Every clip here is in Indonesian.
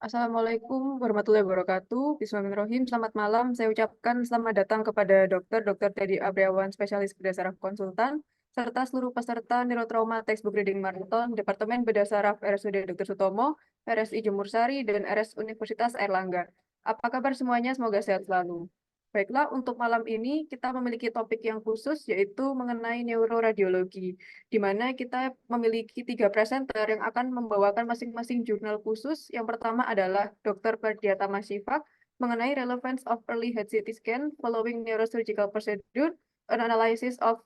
Assalamualaikum warahmatullahi wabarakatuh. Bismillahirrahmanirrahim. Selamat malam. Saya ucapkan selamat datang kepada Dr. Teddy Abriawan, spesialis bedah saraf konsultan, serta seluruh peserta Neurotrauma Textbook Reading Marathon, Departemen Bedah Saraf RSUD Dr. Sutomo, RSI Jemur Sari, dan RS Universitas Airlangga. Apa kabar semuanya? Semoga sehat selalu. Baiklah, untuk malam ini kita memiliki topik yang khusus, yaitu mengenai neuroradiologi, di mana kita memiliki 3 presenter yang akan membawakan masing-masing jurnal khusus. Yang pertama adalah Dr. Ferdiata Masyifa mengenai relevance of early head CT scan following neurosurgical procedure, an analysis of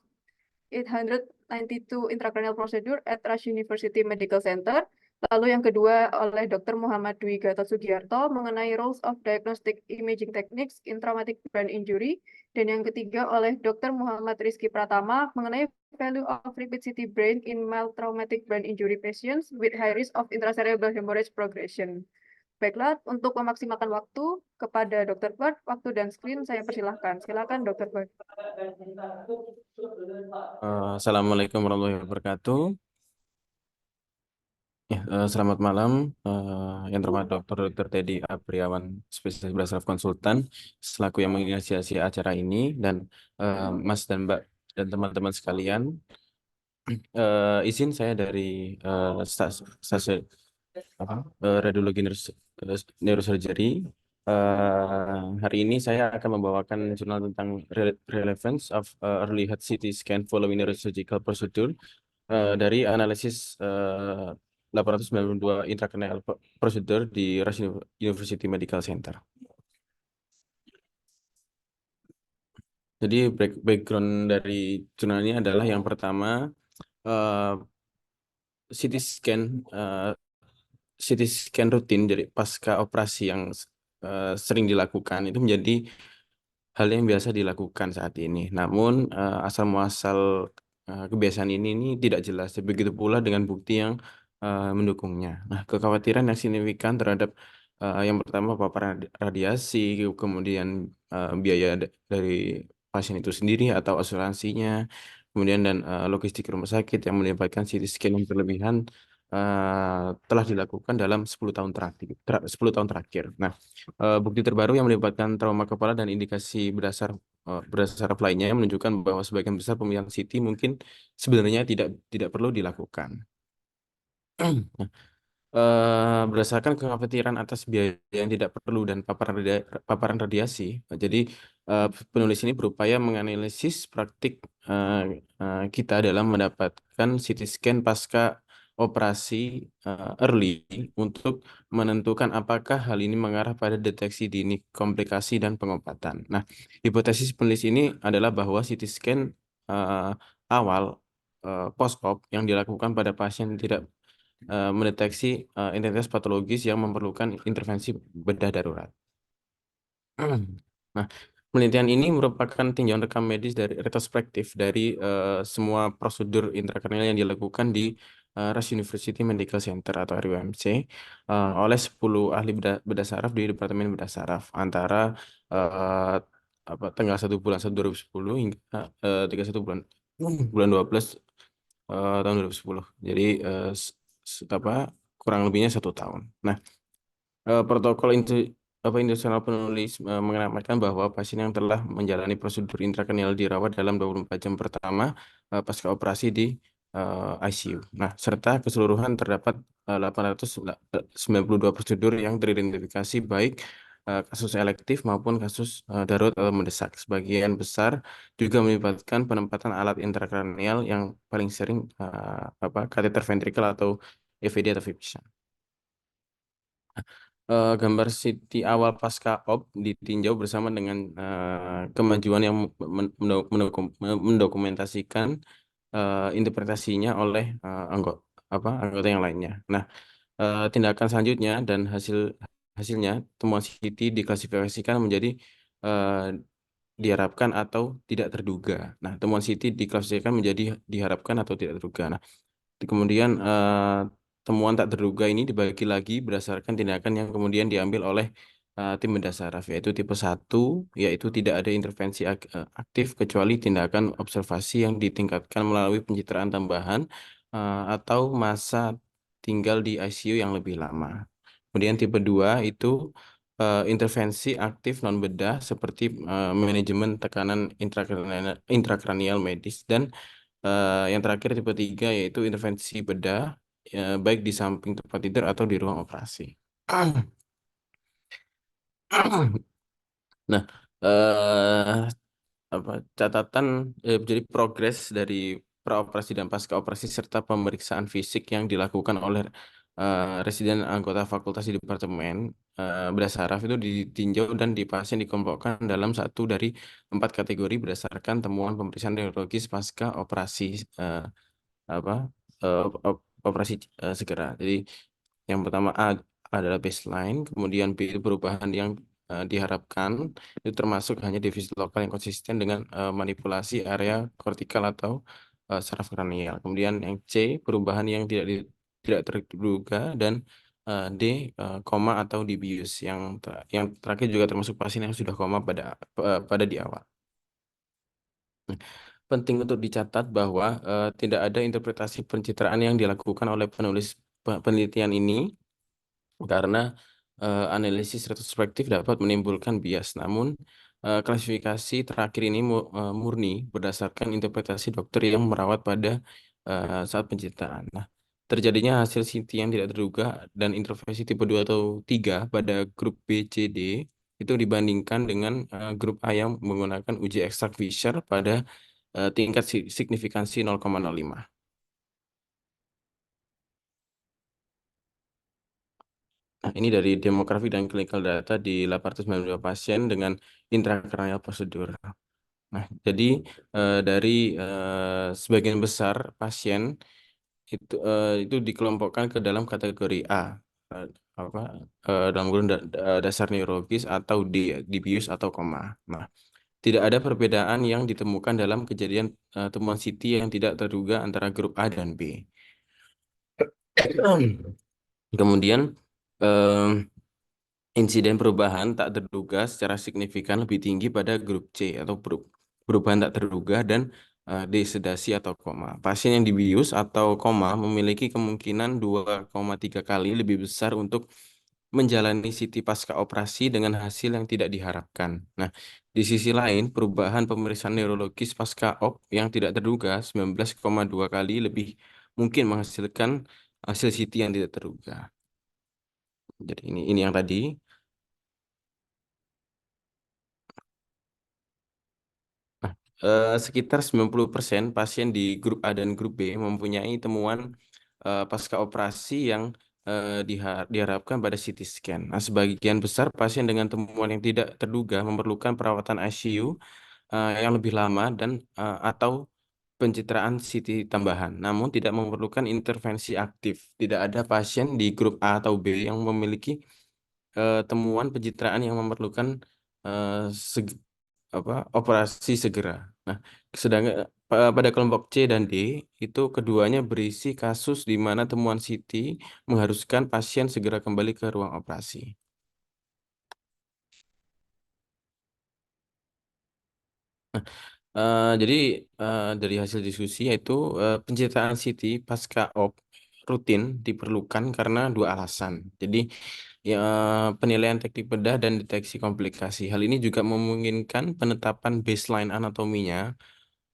892 intracranial procedure at Rush University Medical Center. Lalu yang kedua oleh Dr. Muhammad Dwi Gatot Sugiarto mengenai roles of diagnostic imaging techniques in traumatic brain injury. Dan yang ketiga oleh Dr. Muhammad Rizky Pratama mengenai value of repeat CT brain in mild traumatic brain injury patients with high risk of intracerebral hemorrhage progression. Baiklah, untuk memaksimalkan waktu kepada Dr. Bert, waktu dan screen saya persilahkan. Silakan Dr. Bert. Assalamualaikum warahmatullahi wabarakatuh. Ya, selamat malam, yang terhormat Dr. Teddy Abriawan, spesialis bedah saraf konsultan, selaku yang menginisiasi acara ini, dan Mas dan Mbak dan teman-teman sekalian, izin saya dari stasiun radiologi neurosurgery. Hari ini saya akan membawakan jurnal tentang relevance of early head CT scan following neurosurgical procedure dari analisis 892 intracranial procedure di Rush University Medical Center. Jadi background dari jurnal ini adalah yang pertama, CT scan rutin dari pasca operasi yang sering dilakukan itu menjadi hal yang biasa dilakukan saat ini. Namun asal muasal kebiasaan ini tidak jelas. Begitu pula dengan bukti yang mendukungnya. Nah, kekhawatiran yang signifikan terhadap yang pertama paparan radiasi, kemudian biaya dari pasien itu sendiri atau asuransinya, kemudian dan logistik rumah sakit yang melibatkan CT scan yang berlebihan telah dilakukan dalam 10 tahun terakhir. 10 tahun terakhir. Nah, bukti terbaru yang melibatkan trauma kepala dan indikasi berdasar lainnya menunjukkan bahwa sebagian besar pemilihan CT mungkin sebenarnya tidak perlu dilakukan. Nah, berdasarkan kekhawatiran atas biaya yang tidak perlu dan paparan radiasi, jadi penulis ini berupaya menganalisis praktik kita dalam mendapatkan CT scan pasca operasi early untuk menentukan apakah hal ini mengarah pada deteksi dini komplikasi dan pengobatan. Nah, hipotesis penulis ini adalah bahwa CT scan awal post-op yang dilakukan pada pasien tidak mendeteksi identitas patologis yang memerlukan intervensi bedah darurat. Nah, penelitian ini merupakan tinjauan rekam medis dari retrospektif dari semua prosedur intrakranial yang dilakukan di Rush University Medical Center atau RUMC oleh 10 ahli bedah saraf di Departemen Bedah Saraf antara tanggal 1 bulan 1 2010 hingga 31 bulan 12 tahun 2010. Jadi kurang lebihnya 1 tahun. Nah, protokol internasional penulis mengamankan bahwa pasien yang telah menjalani prosedur intrakranial dirawat dalam 24 jam pertama pasca operasi di ICU. Nah, serta keseluruhan terdapat 892 prosedur yang teridentifikasi baik kasus elektif maupun kasus darurat atau mendesak. Sebagian besar juga melibatkan penempatan alat intrakranial yang paling sering kateter ventrikel atau EVD atau VIPSA. Gambar CT awal pasca op ditinjau bersama dengan kemajuan yang mendokumentasikan interpretasinya oleh anggota yang lainnya. Nah, tindakan selanjutnya dan hasilnya temuan CT diklasifikasikan menjadi eh, diharapkan atau tidak terduga. Nah, temuan CT diklasifikasikan menjadi diharapkan atau tidak terduga. Nah, kemudian temuan tak terduga ini dibagi lagi berdasarkan tindakan yang kemudian diambil oleh tim bedah saraf, yaitu tipe 1, yaitu tidak ada intervensi aktif kecuali tindakan observasi yang ditingkatkan melalui pencitraan tambahan atau masa tinggal di ICU yang lebih lama. Kemudian tipe 2 itu intervensi aktif non bedah seperti manajemen tekanan intrakranial medis, dan yang terakhir tipe 3 yaitu intervensi bedah baik di samping tempat tidur atau di ruang operasi. Nah, eh, catatan jadi progres dari praoperasi dan pasca operasi serta pemeriksaan fisik yang dilakukan oleh residen anggota fakultas di departemen bedah saraf itu ditinjau dan di pasien dikelompokkan dalam satu dari 4 kategori berdasarkan temuan pemeriksaan neurologis pasca operasi eh, apa operasi segera. Jadi yang pertama A adalah baseline, kemudian B itu perubahan yang diharapkan, itu termasuk hanya defisit lokal yang konsisten dengan manipulasi area kortikal atau saraf kranial. Kemudian yang C perubahan yang tidak terduga, dan D koma atau dibius. Yang terakhir juga termasuk pasien yang sudah koma pada di awal. Penting untuk dicatat bahwa tidak ada interpretasi pencitraan yang dilakukan oleh penulis penelitian ini, karena analisis retrospektif dapat menimbulkan bias. Namun, klasifikasi terakhir ini murni berdasarkan interpretasi dokter yang merawat pada saat pencitraan. Nah, terjadinya hasil CT yang tidak terduga dan intervensi tipe 2 atau 3 pada grup B, C, D itu dibandingkan dengan grup A yang menggunakan uji ekstrak Fisher pada tingkat signifikansi 0,05. Nah, ini dari demografi dan clinical data di 892 pasien dengan intrakranial prosedur. Nah, jadi dari sebagian besar pasien itu dikelompokkan ke dalam kategori A, eh, apa dalam kurun dasar neurologis, atau D, dibius atau koma. Nah, tidak ada perbedaan yang ditemukan dalam kejadian temuan CT yang tidak terduga antara grup A dan B. Kemudian insiden perubahan tak terduga secara signifikan lebih tinggi pada grup C atau perubahan tak terduga dan desedasi atau koma. Pasien yang dibius atau koma memiliki kemungkinan 2,3 kali lebih besar untuk menjalani CT pasca operasi dengan hasil yang tidak diharapkan. Nah, di sisi lain, perubahan pemeriksaan neurologis pasca op yang tidak terduga 19,2 kali lebih mungkin menghasilkan hasil CT yang tidak terduga. Jadi ini yang tadi. Nah, sekitar 90% pasien di grup A dan grup B mempunyai temuan pasca operasi yang diharapkan pada CT scan. Nah, sebagian besar pasien dengan temuan yang tidak terduga memerlukan perawatan ICU yang lebih lama dan atau pencitraan CT tambahan, namun tidak memerlukan intervensi aktif. Tidak ada pasien di grup A atau B yang memiliki temuan pencitraan yang memerlukan eh, seg- operasi segera. Nah, sedangkan pada kelompok C dan D itu keduanya berisi kasus di mana temuan CT mengharuskan pasien segera kembali ke ruang operasi. Jadi dari hasil diskusi yaitu pencitraan CT pasca op rutin diperlukan karena dua alasan. Jadi ya, penilaian teknik bedah dan deteksi komplikasi. Hal ini juga memungkinkan penetapan baseline anatominya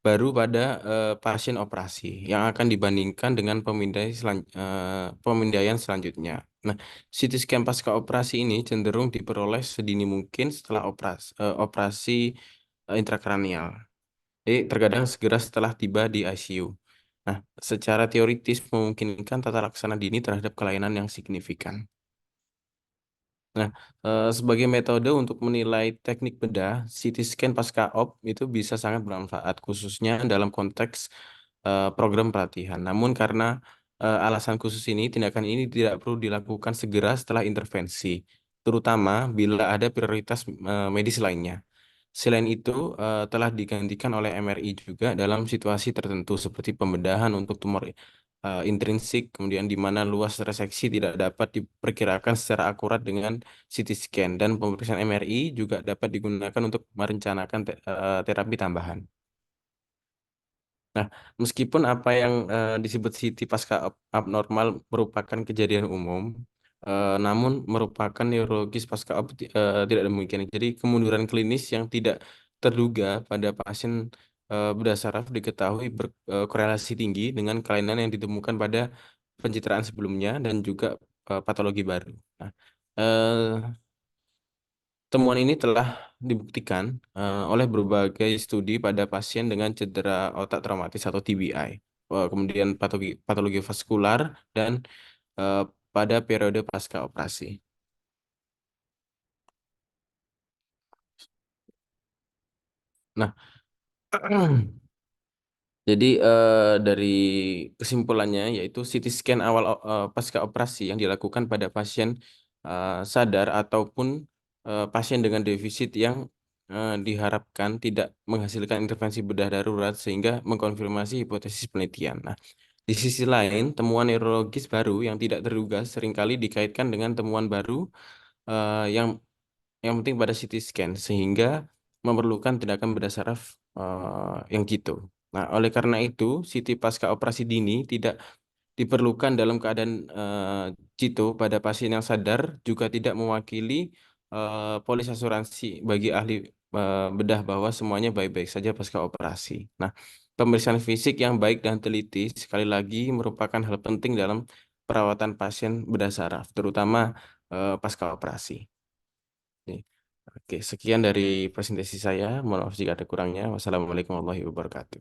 baru pada pasien operasi yang akan dibandingkan dengan pemindaian selanjutnya. Nah, CT scan pasca operasi ini cenderung diperoleh sedini mungkin setelah operasi intrakranial. Jadi terkadang segera setelah tiba di ICU. Nah, secara teoritis memungkinkan tata laksana dini terhadap kelainan yang signifikan. Nah, sebagai metode untuk menilai teknik bedah, CT scan pasca op itu bisa sangat bermanfaat, khususnya dalam konteks program pelatihan. Namun karena alasan khusus ini, tindakan ini tidak perlu dilakukan segera setelah intervensi, terutama bila ada prioritas medis lainnya. Selain itu, telah digantikan oleh MRI juga dalam situasi tertentu seperti pembedahan untuk tumor intrinsik, kemudian di mana luas reseksi tidak dapat diperkirakan secara akurat dengan CT scan, dan pemeriksaan MRI juga dapat digunakan untuk merencanakan terapi tambahan. Nah, meskipun apa yang disebut CT pasca abnormal merupakan kejadian umum, namun merupakan neurologis pasca tidak demikian. Jadi kemunduran klinis yang tidak terduga pada pasien bedah saraf diketahui berkorelasi tinggi dengan kelainan yang ditemukan pada pencitraan sebelumnya dan juga patologi baru. Nah, eh, temuan ini telah dibuktikan oleh berbagai studi pada pasien dengan cedera otak traumatis atau TBI, kemudian patologi vaskular, dan eh, pada periode pasca operasi. Nah, jadi dari kesimpulannya yaitu CT scan awal pasca operasi yang dilakukan pada pasien sadar ataupun pasien dengan defisit yang diharapkan tidak menghasilkan intervensi bedah darurat sehingga mengkonfirmasi hipotesis penelitian. Nah, di sisi lain, temuan neurologis baru yang tidak terduga seringkali dikaitkan dengan temuan baru yang penting pada CT scan sehingga memerlukan tindakan bedah saraf yang gitu. Nah, oleh karena itu, CT pasca operasi dini tidak diperlukan dalam keadaan Cito pada pasien yang sadar, juga tidak mewakili polis asuransi bagi ahli bedah bahwa semuanya baik-baik saja pasca operasi. Nah, pemeriksaan fisik yang baik dan teliti sekali lagi merupakan hal penting dalam perawatan pasien bedah saraf, terutama pasca operasi. Oke, Oke, sekian dari presentasi saya. Mohon maaf jika ada kurangnya. Wassalamualaikum warahmatullahi wabarakatuh.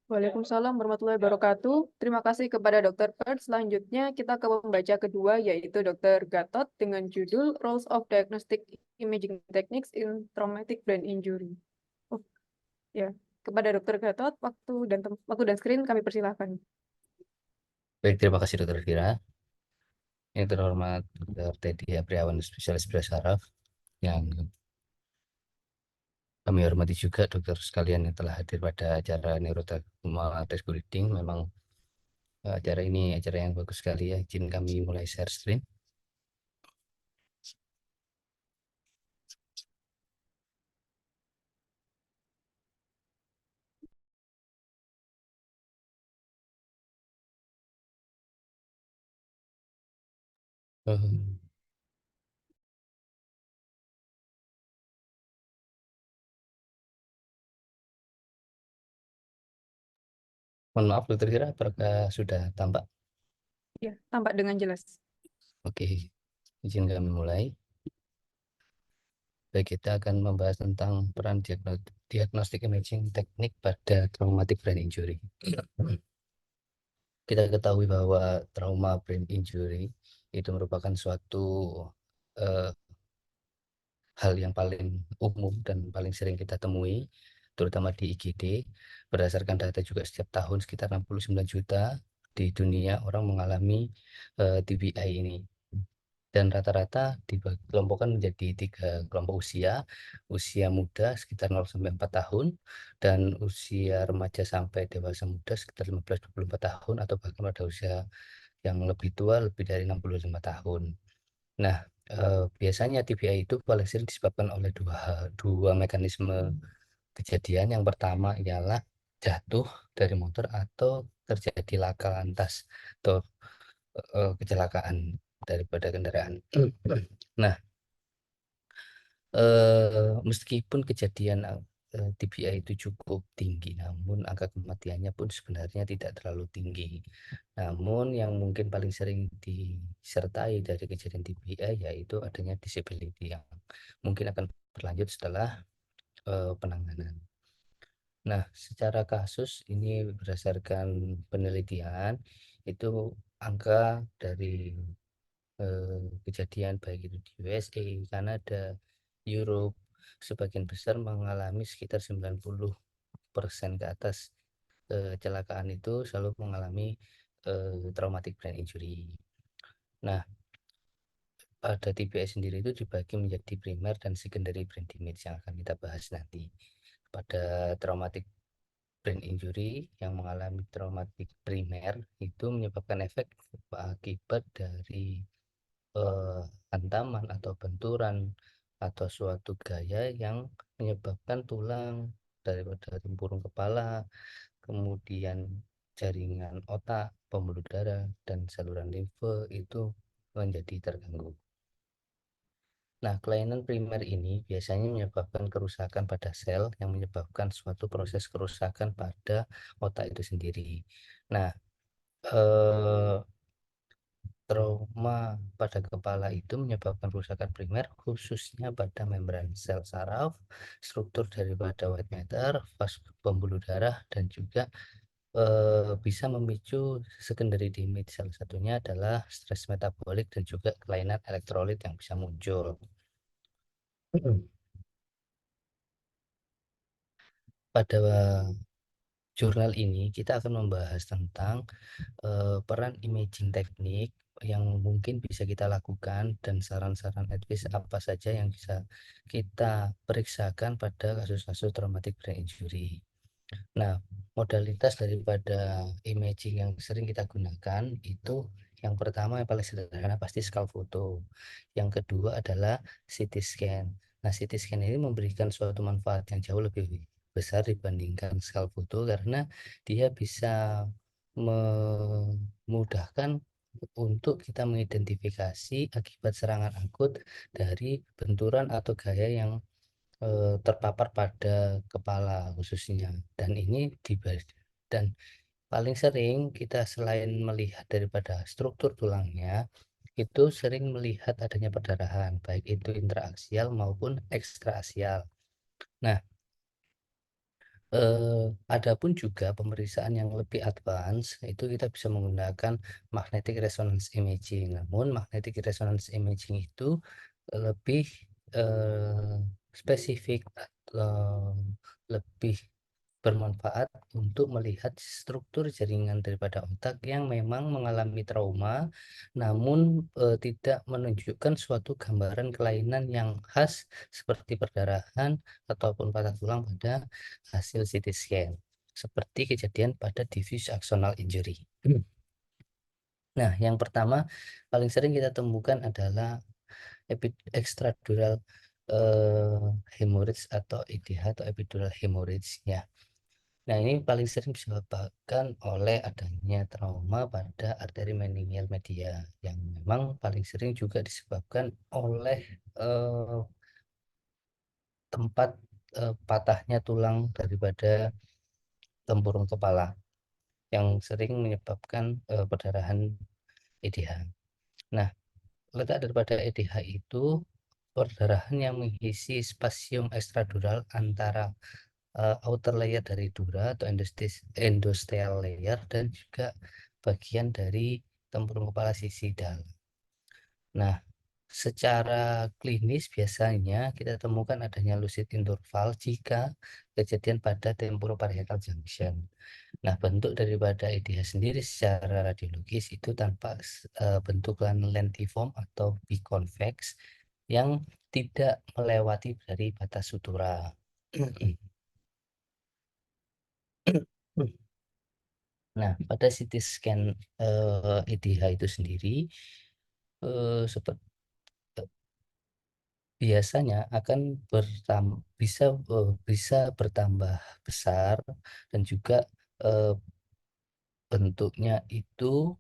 Waalaikumsalam warahmatullahi wabarakatuh. Terima kasih kepada Dr. Pert. Selanjutnya kita ke pembaca kedua yaitu Dr. Gatot dengan judul Roles of Diagnostic Imaging Techniques in Traumatic Brain Injury. Oh, ya, kepada Dr. Gatot waktu dan screen kami persilahkan. Baik, terima kasih Dokter Vira. Yang terhormat Dr. Teddy Apriawan, spesialis bedah saraf, yang kami hormati juga dokter sekalian yang telah hadir pada acara Neurotrauma Test Reading. Memang acara ini acara yang bagus sekali ya. Izin kami mulai share screen. Eh, Mohon maaf Dokter Vira, apakah sudah tampak? Ya, tampak dengan jelas. Oke, izin kami mulai. Baik, kita akan membahas tentang peran diagnostic imaging teknik pada traumatic brain injury. Kita ketahui bahwa trauma brain injury itu merupakan suatu eh, hal yang paling umum dan paling sering kita temui, terutama di IGD. Berdasarkan data juga setiap tahun sekitar 69 juta di dunia orang mengalami TBI ini. Dan rata-rata dikelompokkan menjadi 3 kelompok usia. Usia muda sekitar 0 sampai 4 tahun, dan usia remaja sampai dewasa muda sekitar 15-24 tahun, atau bahkan pada usia yang lebih tua lebih dari 65 tahun. Nah, biasanya TBI itu paling sering disebabkan oleh dua mekanisme kejadian. Yang pertama ialah jatuh dari motor atau terjadi laka lantas atau kecelakaan daripada kendaraan. Nah, meskipun kejadian TBI itu cukup tinggi, namun angka kematiannya pun sebenarnya tidak terlalu tinggi. Namun yang mungkin paling sering disertai dari kejadian TBI yaitu adanya disability yang mungkin akan berlanjut setelah penanganan. Nah, secara kasus ini berdasarkan penelitian itu angka dari kejadian baik itu di USA, Kanada, Europe, sebagian besar mengalami sekitar 90% ke atas kecelakaan itu selalu mengalami traumatic brain injury. Nah, pada TBI sendiri itu dibagi menjadi primer dan secondary brain damage yang akan kita bahas nanti. Pada traumatic brain injury yang mengalami traumatic primer itu menyebabkan efek akibat dari hantaman atau benturan atau suatu gaya yang menyebabkan tulang daripada tempurung kepala, kemudian jaringan otak, pembuluh darah, dan saluran limfe itu menjadi terganggu. Nah, kelainan primer ini biasanya menyebabkan kerusakan pada sel yang menyebabkan suatu proses kerusakan pada otak itu sendiri. Nah, trauma pada kepala itu menyebabkan kerusakan primer khususnya pada membran sel saraf, struktur daripada white matter, vas pembuluh darah, dan juga bisa memicu secondary damage. Salah satunya adalah stres metabolik dan juga kelainan elektrolit yang bisa muncul. Pada jurnal ini kita akan membahas tentang peran imaging teknik yang mungkin bisa kita lakukan dan saran-saran advice apa saja yang bisa kita periksakan pada kasus-kasus traumatic brain injury. Nah, modalitas daripada imaging yang sering kita gunakan itu yang pertama yang paling sederhana pasti skala foto. Yang kedua adalah CT scan. Nah, CT scan ini memberikan suatu manfaat yang jauh lebih besar dibandingkan skala foto karena dia bisa memudahkan untuk kita mengidentifikasi akibat serangan akut dari benturan atau gaya yang terpapar pada kepala khususnya. Dan ini dan paling sering kita selain melihat daripada struktur tulangnya itu sering melihat adanya perdarahan baik itu intraaksial maupun ekstraaksial. Nah, adapun juga pemeriksaan yang lebih advance itu kita bisa menggunakan magnetic resonance imaging. Namun magnetic resonance imaging itu lebih spesifik atau lebih bermanfaat untuk melihat struktur jaringan daripada otak yang memang mengalami trauma, namun tidak menunjukkan suatu gambaran kelainan yang khas seperti perdarahan ataupun patah tulang pada hasil CT scan, seperti kejadian pada diffuse axonal injury. Nah, yang pertama paling sering kita temukan adalah extradural hemorrhage atau EDH atau epidural hemorrhage ya. Nah, ini paling sering disebabkan oleh adanya trauma pada arteri meningeal media yang memang paling sering juga disebabkan oleh tempat patahnya tulang daripada tempurung kepala yang sering menyebabkan perdarahan EDH. Nah, letak daripada EDH itu perdarahan yang mengisi spasium ekstradural antara outer layer dari dura atau endosteal layer dan juga bagian dari tempurung kepala sisi dalam. Nah, secara klinis biasanya kita temukan adanya lucid interval jika kejadian pada temporoparietal junction. Nah, bentuk daripada EDH sendiri secara radiologis itu tanpa bentukan lentiform atau biconvex yang tidak melewati dari batas sutura. Nah, pada CT scan EDH itu sendiri seperti biasanya akan bisa bertambah besar dan juga bentuknya itu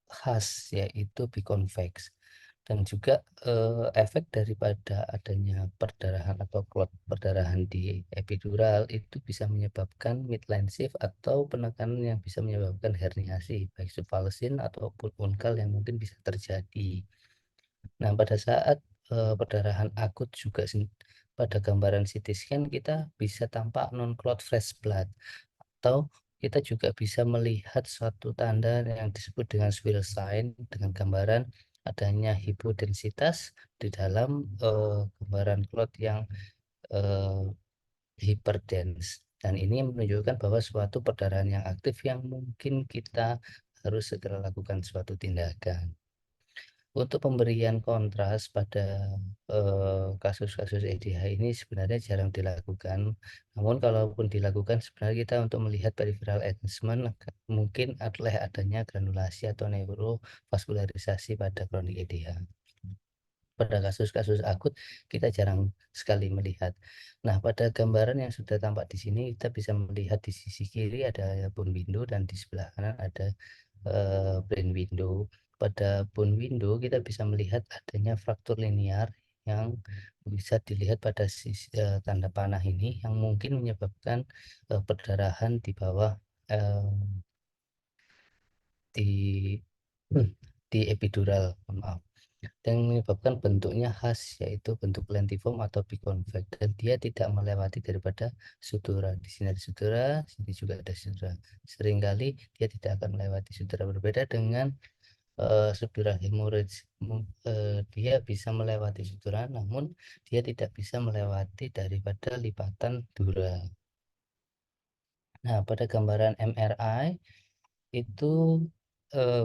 khas yaitu biconvex. Dan juga efek daripada adanya perdarahan atau clot perdarahan di epidural itu bisa menyebabkan midline shift atau penekanan yang bisa menyebabkan herniasi baik subvalsin ataupun unkal yang mungkin bisa terjadi. Nah, pada saat perdarahan akut juga pada gambaran CT scan kita bisa tampak non-clot fresh blood, atau kita juga bisa melihat suatu tanda yang disebut dengan Swirl sign dengan gambaran adanya hipodensitas di dalam gambaran clot yang eh, hyperdens. Dan ini menunjukkan bahwa suatu perdarahan yang aktif yang mungkin kita harus segera lakukan suatu tindakan. Untuk pemberian kontras pada kasus-kasus EDH ini sebenarnya jarang dilakukan. Namun kalaupun dilakukan sebenarnya kita untuk melihat peripheral enhancement mungkin oleh adanya granulasi atau neurovaskularisasi pada kronik EDH. Pada kasus-kasus akut kita jarang sekali melihat. Nah, pada gambaran yang sudah tampak di sini kita bisa melihat di sisi kiri ada bone window dan di sebelah kanan ada brain window. Pada bone window kita bisa melihat adanya fraktur linear yang bisa dilihat pada sisi tanda panah ini yang mungkin menyebabkan perdarahan di bawah di di epidural, maaf, dan menyebabkan bentuknya khas yaitu bentuk lentiform atau biconvex dan dia tidak melewati daripada sutura. Di sini ada sutura, sini juga ada sutura. Seringkali dia tidak akan melewati sutura, berbeda dengan subdural hemorrhage. Dia bisa melewati sutura namun dia tidak bisa melewati daripada lipatan dura. Nah, pada gambaran MRI itu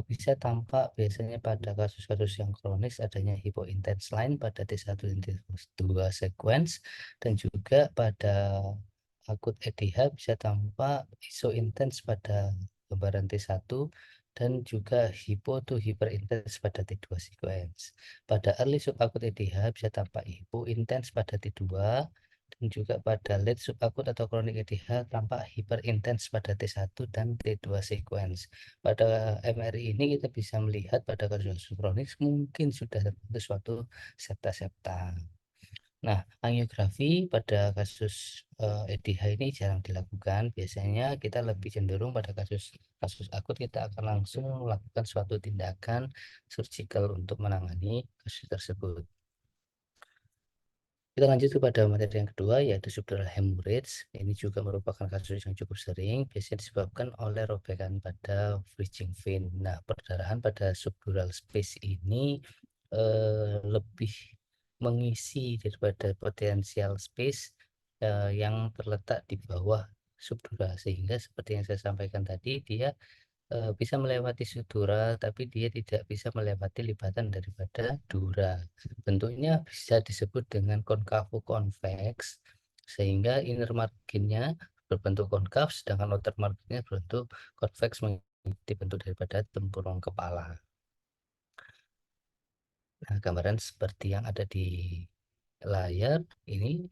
bisa tampak biasanya pada kasus-kasus yang kronis adanya hypointense line pada T1 dan T2 sequence, dan juga pada akut EDH bisa tampak isointense pada gambaran T1 dan juga hypo to hyperintense pada T2 sequence. Pada early subakut EDH bisa tampak hypointense pada T2 dan juga pada late subakut atau kronik EDH tampak hyperintens pada T1 dan T2 sequence. Pada MRI ini kita bisa melihat pada kasus kronis mungkin sudah terbentuk suatu septa-septa. Nah, angiografi pada kasus EDH ini jarang dilakukan. Biasanya kita lebih cenderung pada kasus akut kita akan langsung melakukan suatu tindakan surgical untuk menangani kasus tersebut. Kita lanjut kepada materi yang kedua yaitu subdural hemorrhage. Ini juga merupakan kasus yang cukup sering, biasanya disebabkan oleh robekan pada bridging vein. Nah, perdarahan pada subdural space ini lebih mengisi daripada potensial space yang terletak di bawah subdural, sehingga seperti yang saya sampaikan tadi dia bisa melewati sutura, tapi dia tidak bisa melewati lipatan daripada dura. Bentuknya bisa disebut dengan konkavo convex, sehingga inner marginnya berbentuk konkav, sedangkan outer marginnya berbentuk convex mengikuti bentuk daripada tempurung kepala. Nah, gambaran seperti yang ada di layar ini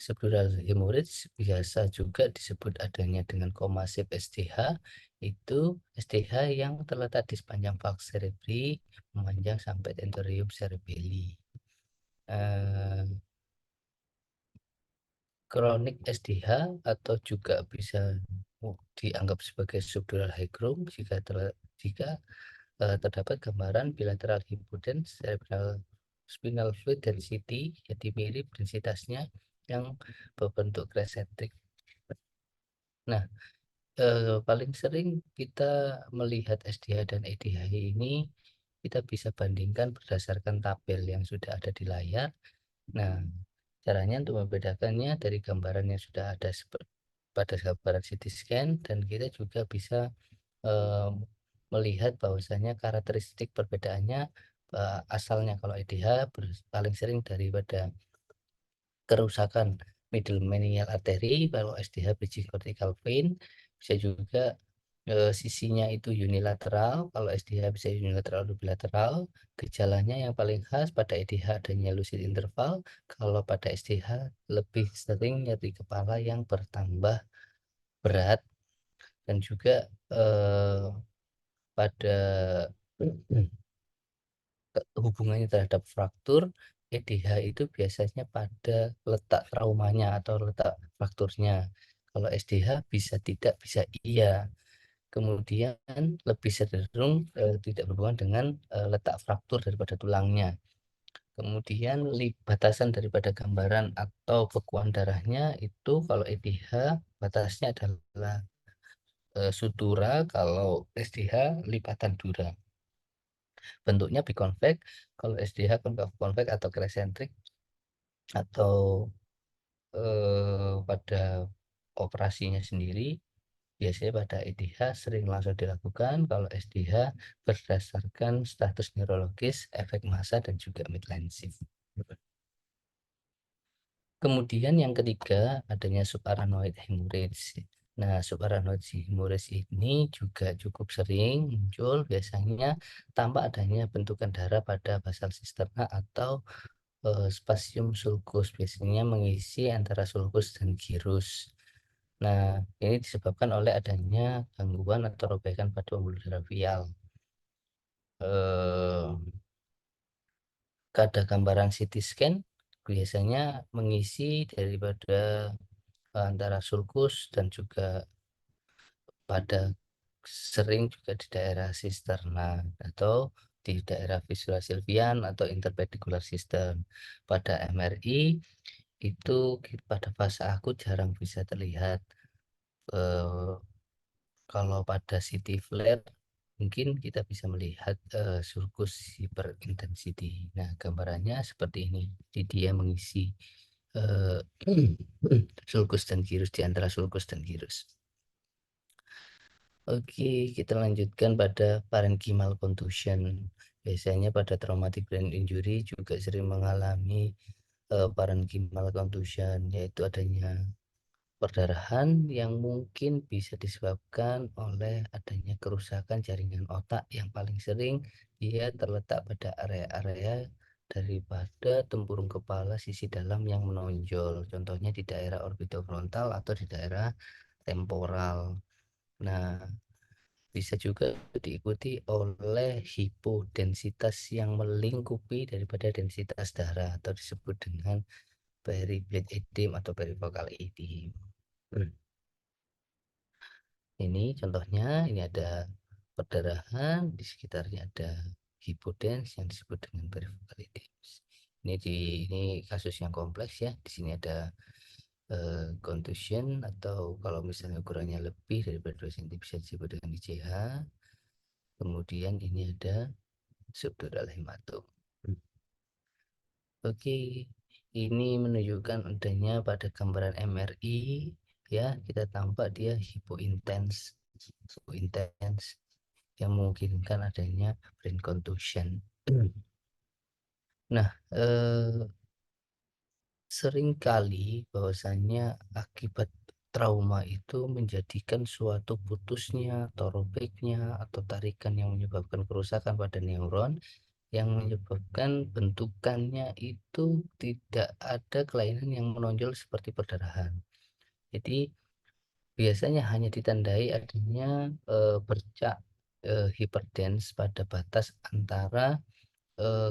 subdural hemorrhage biasa juga disebut adanya dengan komasif STH, itu STH yang terletak di sepanjang vaks cerebri memanjang sampai tentorium cerebelli. Kronik SDH atau juga bisa dianggap sebagai subdural hygroma jika terdapat gambaran bilateral hypodens cerebral spinal fluid density, jadi mirip densitasnya yang berbentuk crescentic. Nah, paling sering kita melihat SDH dan EDH ini kita bisa bandingkan berdasarkan tabel yang sudah ada di layar. Nah, caranya untuk membedakannya dari gambaran yang sudah ada pada gambaran CT scan, dan kita juga bisa melihat bahwasanya karakteristik perbedaannya asalnya kalau EDH paling sering daripada kerusakan middle menial artery, kalau SDH bridging cortical vein bisa juga sisinya itu unilateral, kalau SDH bisa unilateral atau bilateral. Gejalanya yang paling khas pada EDH adanya lucid interval, kalau pada SDH lebih sering nyeri kepala yang bertambah berat, dan juga pada hubungannya terhadap fraktur, EDH itu biasanya pada letak traumanya atau letak frakturnya. Kalau SDH bisa tidak, bisa iya. Kemudian lebih cenderung tidak berhubungan dengan letak fraktur daripada tulangnya. Kemudian batasan daripada gambaran atau bekuan darahnya itu kalau EDH batasnya adalah sutura, kalau SDH lipatan dura. Bentuknya biconvex, kalau SDH konkavek atau crescentrik, atau pada operasinya sendiri biasanya pada EDH sering langsung dilakukan, kalau SDH berdasarkan status neurologis, efek massa, dan juga midline shift. Kemudian yang ketiga adanya subarachnoid hemorrhage. Nah, subarachnoid hemorrhage ini juga cukup sering muncul biasanya tanpa adanya bentukan darah pada basal cisterna atau spasium sulcus, biasanya mengisi antara sulcus dan gyrus. Nah, ini disebabkan oleh adanya gangguan atau robekan pada pembuluh darah vial. Ada gambaran CT scan biasanya mengisi daripada antara sulcus dan juga pada sering juga di daerah cisterna atau di daerah viscera sylvian atau interpedicular system. Pada MRI itu pada fase akut jarang bisa terlihat. Kalau pada CT flare mungkin kita bisa melihat sulcus hyperintensity. Nah, gambarannya seperti ini. Jadi dia mengisi sulcus dan gyrus di antara sulcus dan gyrus. Oke, kita lanjutkan pada parenchymal contusion. Biasanya pada traumatic brain injury juga sering mengalami parenchymal contusion, yaitu adanya perdarahan yang mungkin bisa disebabkan oleh adanya kerusakan jaringan otak yang paling sering dia terletak pada area-area daripada tempurung kepala sisi dalam yang menonjol. Contohnya di daerah orbitofrontal atau di daerah temporal. Nah, bisa juga diikuti oleh hipodensitas yang melingkupi daripada densitas darah atau disebut dengan periplate edema atau perifocal edema. Ini contohnya, ini ada perdarahan, di sekitarnya ada hipodens yang disebut dengan perifocal edema. Ini kasus yang kompleks ya. Di sini ada contusion atau kalau misalnya ukurannya lebih daripada 2 cm bisa disebut dengan ICH. Kemudian ini ada subdural hematom. Oke, ini menunjukkan adanya pada gambaran MRI ya, kita tampak dia hipointens yang memungkinkan adanya brain contusion. Nah, seringkali bahwasanya akibat trauma itu menjadikan suatu putusnya atau robeknya atau tarikan yang menyebabkan kerusakan pada neuron yang menyebabkan bentukannya itu tidak ada kelainan yang menonjol seperti perdarahan. Jadi biasanya hanya ditandai adanya bercak hyperdense pada batas antara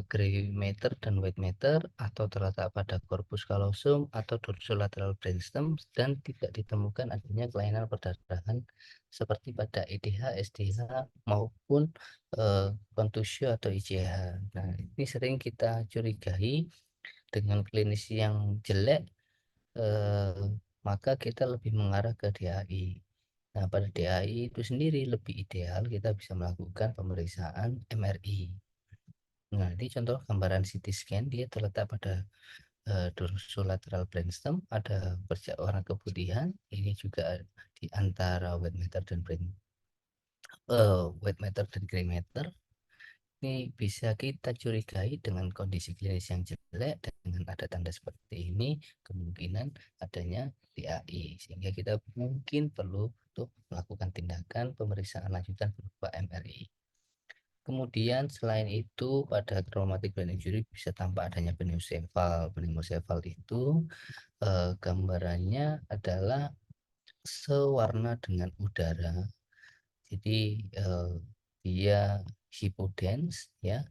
gray matter dan white matter atau terletak pada corpus callosum atau dorsolateral brainstem dan tidak ditemukan adanya kelainan perdarahan seperti pada EDH, SDH maupun contusio atau ICH. Nah, ini sering kita curigai dengan klinis yang jelek, maka kita lebih mengarah ke DAI. Nah, pada DAI itu sendiri lebih ideal kita bisa melakukan pemeriksaan MRI. Nah, ini contoh gambaran CT scan, dia terletak pada dorsolateral brainstem, ada bercak warna keputihan. Ini juga di antara white matter dan gray matter. Ini bisa kita curigai dengan kondisi klinis yang jelek, dengan ada tanda seperti ini, kemungkinan adanya DAI, sehingga kita mungkin perlu untuk melakukan tindakan pemeriksaan lanjutan berupa MRI. Kemudian selain itu pada traumatic brain injury bisa tampak adanya pneumocefal. Pneumocefal itu gambarannya adalah sewarna dengan udara. Jadi dia hypodens ya,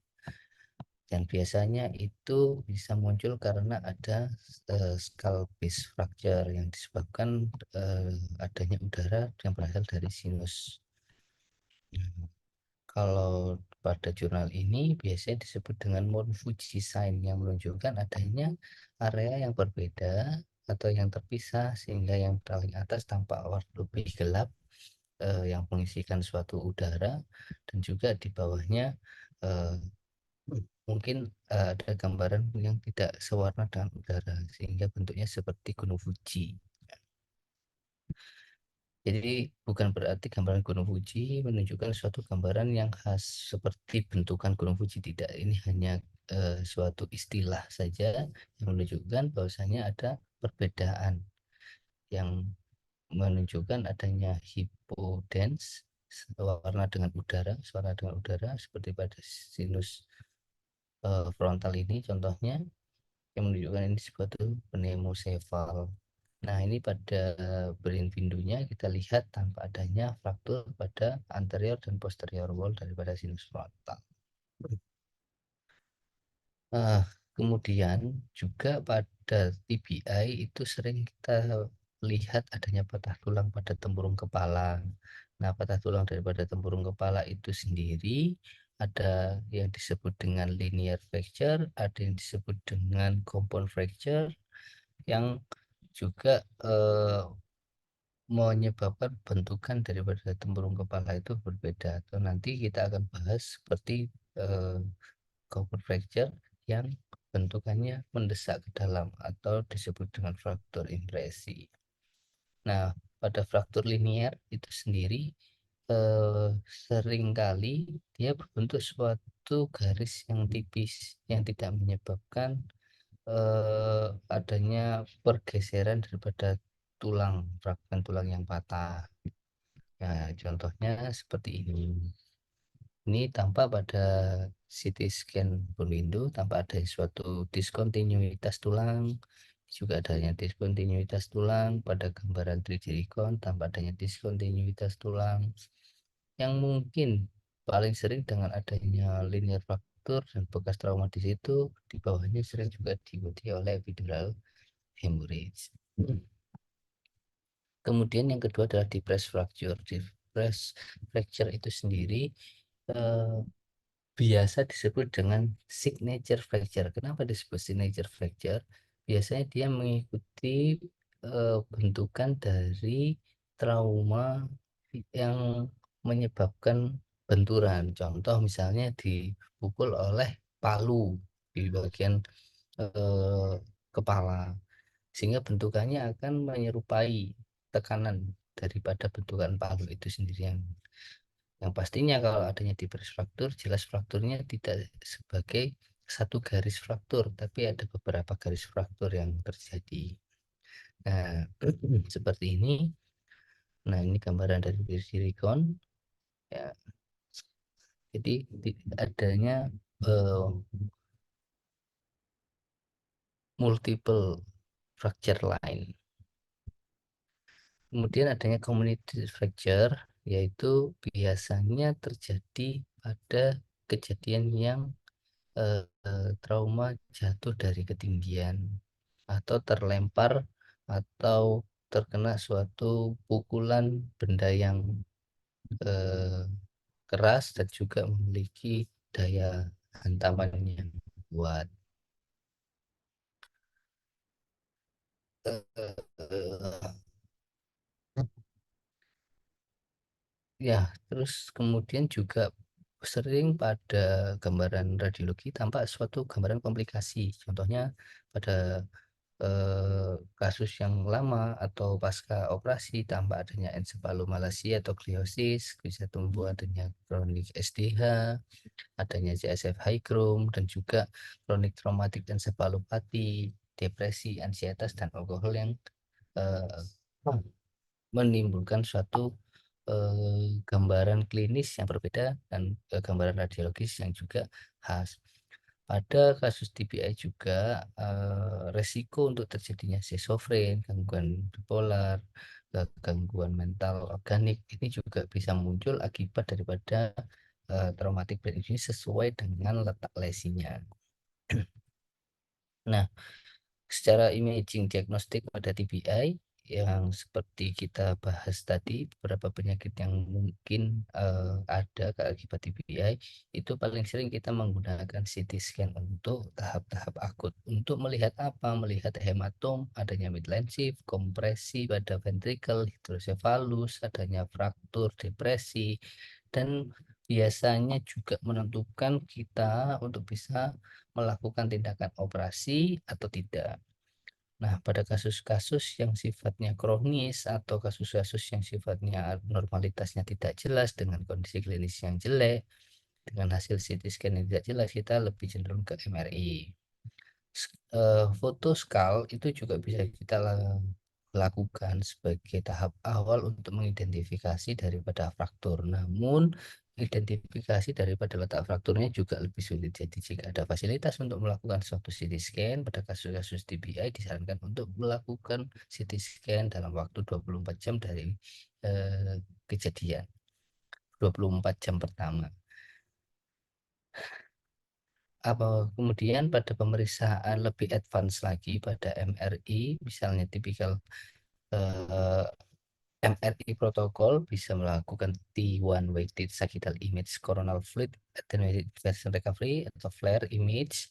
dan biasanya itu bisa muncul karena ada skull base fracture yang disebabkan adanya udara yang berasal dari sinus. Kalau pada jurnal ini biasanya disebut dengan Mount Fuji sign yang menunjukkan adanya area yang berbeda atau yang terpisah, sehingga yang paling atas tampak lebih gelap yang mengisikan suatu udara, dan juga di bawahnya eh, mungkin ada gambaran yang tidak sewarna dengan udara sehingga bentuknya seperti Gunung Fuji. Jadi bukan berarti gambaran Gunung Fuji menunjukkan suatu gambaran yang khas seperti bentukan Gunung Fuji, tidak. Ini hanya suatu istilah saja yang menunjukkan bahwasanya ada perbedaan yang menunjukkan adanya hypodens warna dengan udara, seperti pada sinus frontal ini contohnya, yang menunjukkan ini suatu pneumocefal. Nah, ini pada brain window-nya kita lihat tanpa adanya fraktur pada anterior dan posterior wall daripada sinus frontal. Kemudian juga pada TBI itu sering kita lihat adanya patah tulang pada tempurung kepala. Nah, patah tulang daripada tempurung kepala itu sendiri ada yang disebut dengan linear fracture, ada yang disebut dengan compound fracture, yang juga menyebabkan bentukan daripada tempurung kepala itu berbeda, atau nanti kita akan bahas seperti compound fracture yang bentukannya mendesak ke dalam atau disebut dengan fraktur impresi. Nah, pada fraktur linear itu sendiri seringkali dia berbentuk suatu garis yang tipis yang tidak menyebabkan adanya pergeseran daripada tulang, fragmen tulang yang patah. Ya, contohnya seperti ini. Ini tampak pada CT scan bone window, tampak ada suatu diskontinuitas tulang, juga adanya diskontinuitas tulang. Pada gambaran 3D recon tampak adanya diskontinuitas tulang, yang mungkin paling sering dengan adanya linear fracture dan bekas trauma di situ. Di bawahnya sering juga diikuti oleh epidural hemorrhage. Kemudian yang kedua adalah depressed fracture. Depressed fracture itu sendiri biasa disebut dengan signature fracture. Kenapa disebut signature fracture? Biasanya dia mengikuti bentukan dari trauma yang menyebabkan benturan. Contoh misalnya dipukul oleh palu di bagian kepala, sehingga bentukannya akan menyerupai tekanan daripada bentukan palu itu sendiri. Yang pastinya kalau adanya depressed fracture, jelas frakturnya tidak sebagai satu garis fraktur, tapi ada beberapa garis fraktur yang terjadi. Nah, seperti ini. Nah, ini gambaran dari recon ya. Jadi adanya multiple fracture line. Kemudian adanya community fracture, yaitu biasanya terjadi pada kejadian yang trauma jatuh dari ketinggian atau terlempar atau terkena suatu pukulan benda yang keras dan juga memiliki daya hantaman yang kuat. Ya, terus kemudian juga sering pada gambaran radiologi tampak suatu gambaran komplikasi. Contohnya pada kasus yang lama atau pasca operasi tampak adanya encephalomalacia atau gliosis, bisa tumbuh adanya kronik SDH, adanya CSF high chrome, dan juga kronik traumatik encephalopati, depresi, ansietas, dan alkohol yang menimbulkan suatu gambaran klinis yang berbeda dan gambaran radiologis yang juga khas. Pada kasus TBI juga resiko untuk terjadinya schizofren, gangguan bipolar, gangguan mental organik ini juga bisa muncul akibat daripada traumatic brain injury sesuai dengan letak lesinya. Nah, secara imaging diagnostik pada TBI yang seperti kita bahas tadi, beberapa penyakit yang mungkin ada akibat TBI itu paling sering kita menggunakan CT scan untuk tahap-tahap akut. Untuk melihat apa? Melihat hematom, adanya midline shift, kompresi pada ventricle, hidrosefalus, adanya fraktur, depresi, dan biasanya juga menentukan kita untuk bisa melakukan tindakan operasi atau tidak. Nah, pada kasus-kasus yang sifatnya kronis atau kasus-kasus yang sifatnya abnormalitasnya tidak jelas dengan kondisi klinis yang jelek, dengan hasil CT scan yang tidak jelas, kita lebih cenderung ke MRI. Foto skal itu juga bisa kita lakukan sebagai tahap awal untuk mengidentifikasi daripada fraktur. Namun, identifikasi daripada letak frakturnya juga lebih sulit. Jadi, jika ada fasilitas untuk melakukan suatu CT scan pada kasus-kasus TBI, disarankan untuk melakukan CT scan dalam waktu 24 jam dari kejadian, 24 jam pertama. Kemudian pada pemeriksaan lebih advance lagi pada MRI, misalnya tipikal MRI protokol bisa melakukan T1 weighted sagittal image coronal fluid attenuated version recovery atau FLAIR image,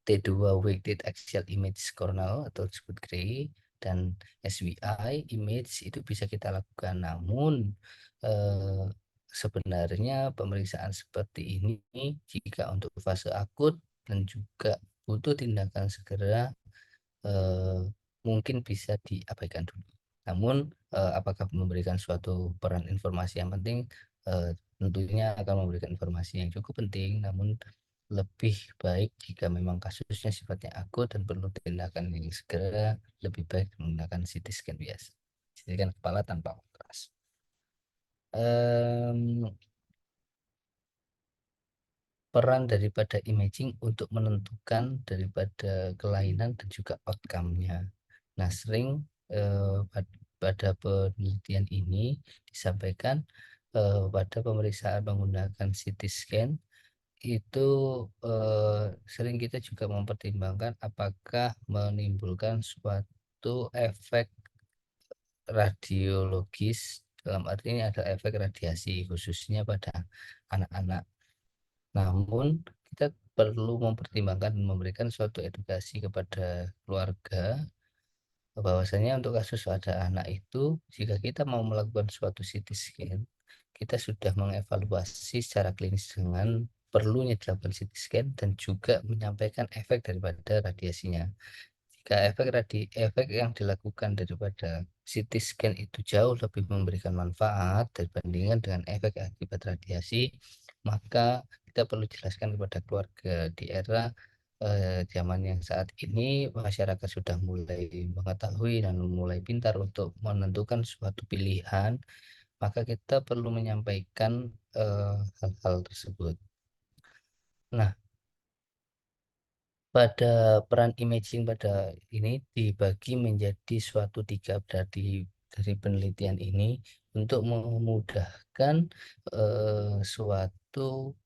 T2 weighted axial image coronal atau disebut Gray, dan SWI image itu bisa kita lakukan. Namun sebenarnya pemeriksaan seperti ini jika untuk fase akut dan juga butuh tindakan segera mungkin bisa diabaikan dulu. Namun apakah memberikan suatu peran informasi yang penting? Tentunya akan memberikan informasi yang cukup penting, namun lebih baik jika memang kasusnya sifatnya akut dan perlu tindakan yang segera, lebih baik menggunakan CT scan biasa, CT scan kepala tanpa kontras. Peran daripada imaging untuk menentukan daripada kelainan dan juga outcome-nya. Nah, sering pada penelitian ini disampaikan pada pemeriksaan menggunakan CT scan itu sering kita juga mempertimbangkan apakah menimbulkan suatu efek radiologis, dalam arti ini ada efek radiasi khususnya pada anak-anak. Namun kita perlu mempertimbangkan dan memberikan suatu edukasi kepada keluarga bahwasanya untuk kasus pada anak itu, jika kita mau melakukan suatu CT scan, kita sudah mengevaluasi secara klinis dengan perlunya dilakukan CT scan dan juga menyampaikan efek daripada radiasinya. Jika efek yang dilakukan daripada CT scan itu jauh lebih memberikan manfaat dibandingkan dengan efek akibat radiasi, maka kita perlu jelaskan kepada keluarga. Di era zaman yang saat ini, masyarakat sudah mulai mengetahui dan mulai pintar untuk menentukan suatu pilihan, maka kita perlu menyampaikan hal-hal tersebut. Nah, pada peran imaging pada ini dibagi menjadi suatu 3 dari penelitian ini untuk memudahkan suatu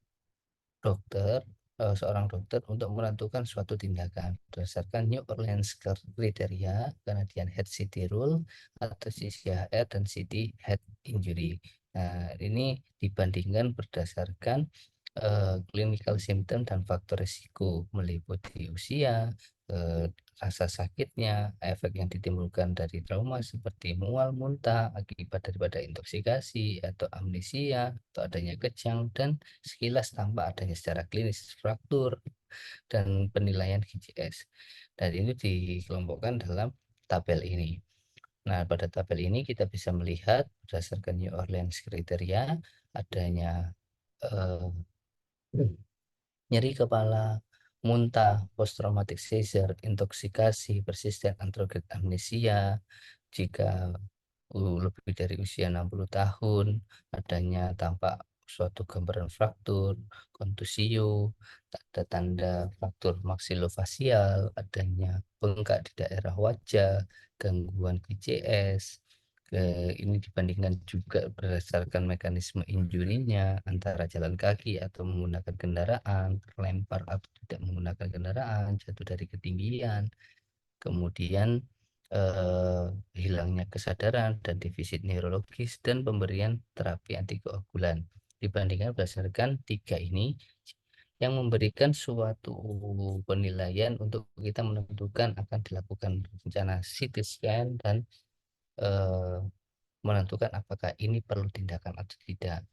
dokter, seorang dokter untuk menentukan suatu tindakan berdasarkan New Orleans Criteria, Canadian Head CT Rule atau CCHR dan CT Head Injury. Nah, ini dibandingkan berdasarkan clinical symptom dan faktor risiko meliputi usia, rasa sakitnya, efek yang ditimbulkan dari trauma seperti mual, muntah akibat daripada intoksikasi atau amnesia atau adanya kejang, dan sekilas tampak adanya secara klinis fraktur dan penilaian GCS. Dan ini dikelompokkan dalam tabel ini. Nah, pada tabel ini kita bisa melihat berdasarkan New Orleans Criteria adanya nyeri kepala, muntah, post traumatic seizure, intoksikasi, persisten antrograde amnesia, jika lebih dari usia 60 tahun, adanya tampak suatu gambaran fraktur, kontusio, tanda-tanda fraktur maksilofasial, adanya bengkak di daerah wajah, gangguan PCS, Ini dibandingkan juga berdasarkan mekanisme injurinya antara jalan kaki atau menggunakan kendaraan, terlempar atau tidak menggunakan kendaraan, jatuh dari ketinggian, kemudian hilangnya kesadaran dan defisit neurologis dan pemberian terapi antikoagulan. Dibandingkan berdasarkan 3 ini yang memberikan suatu penilaian untuk kita menentukan akan dilakukan rencana CT scan dan menentukan apakah ini perlu tindakan atau tidak.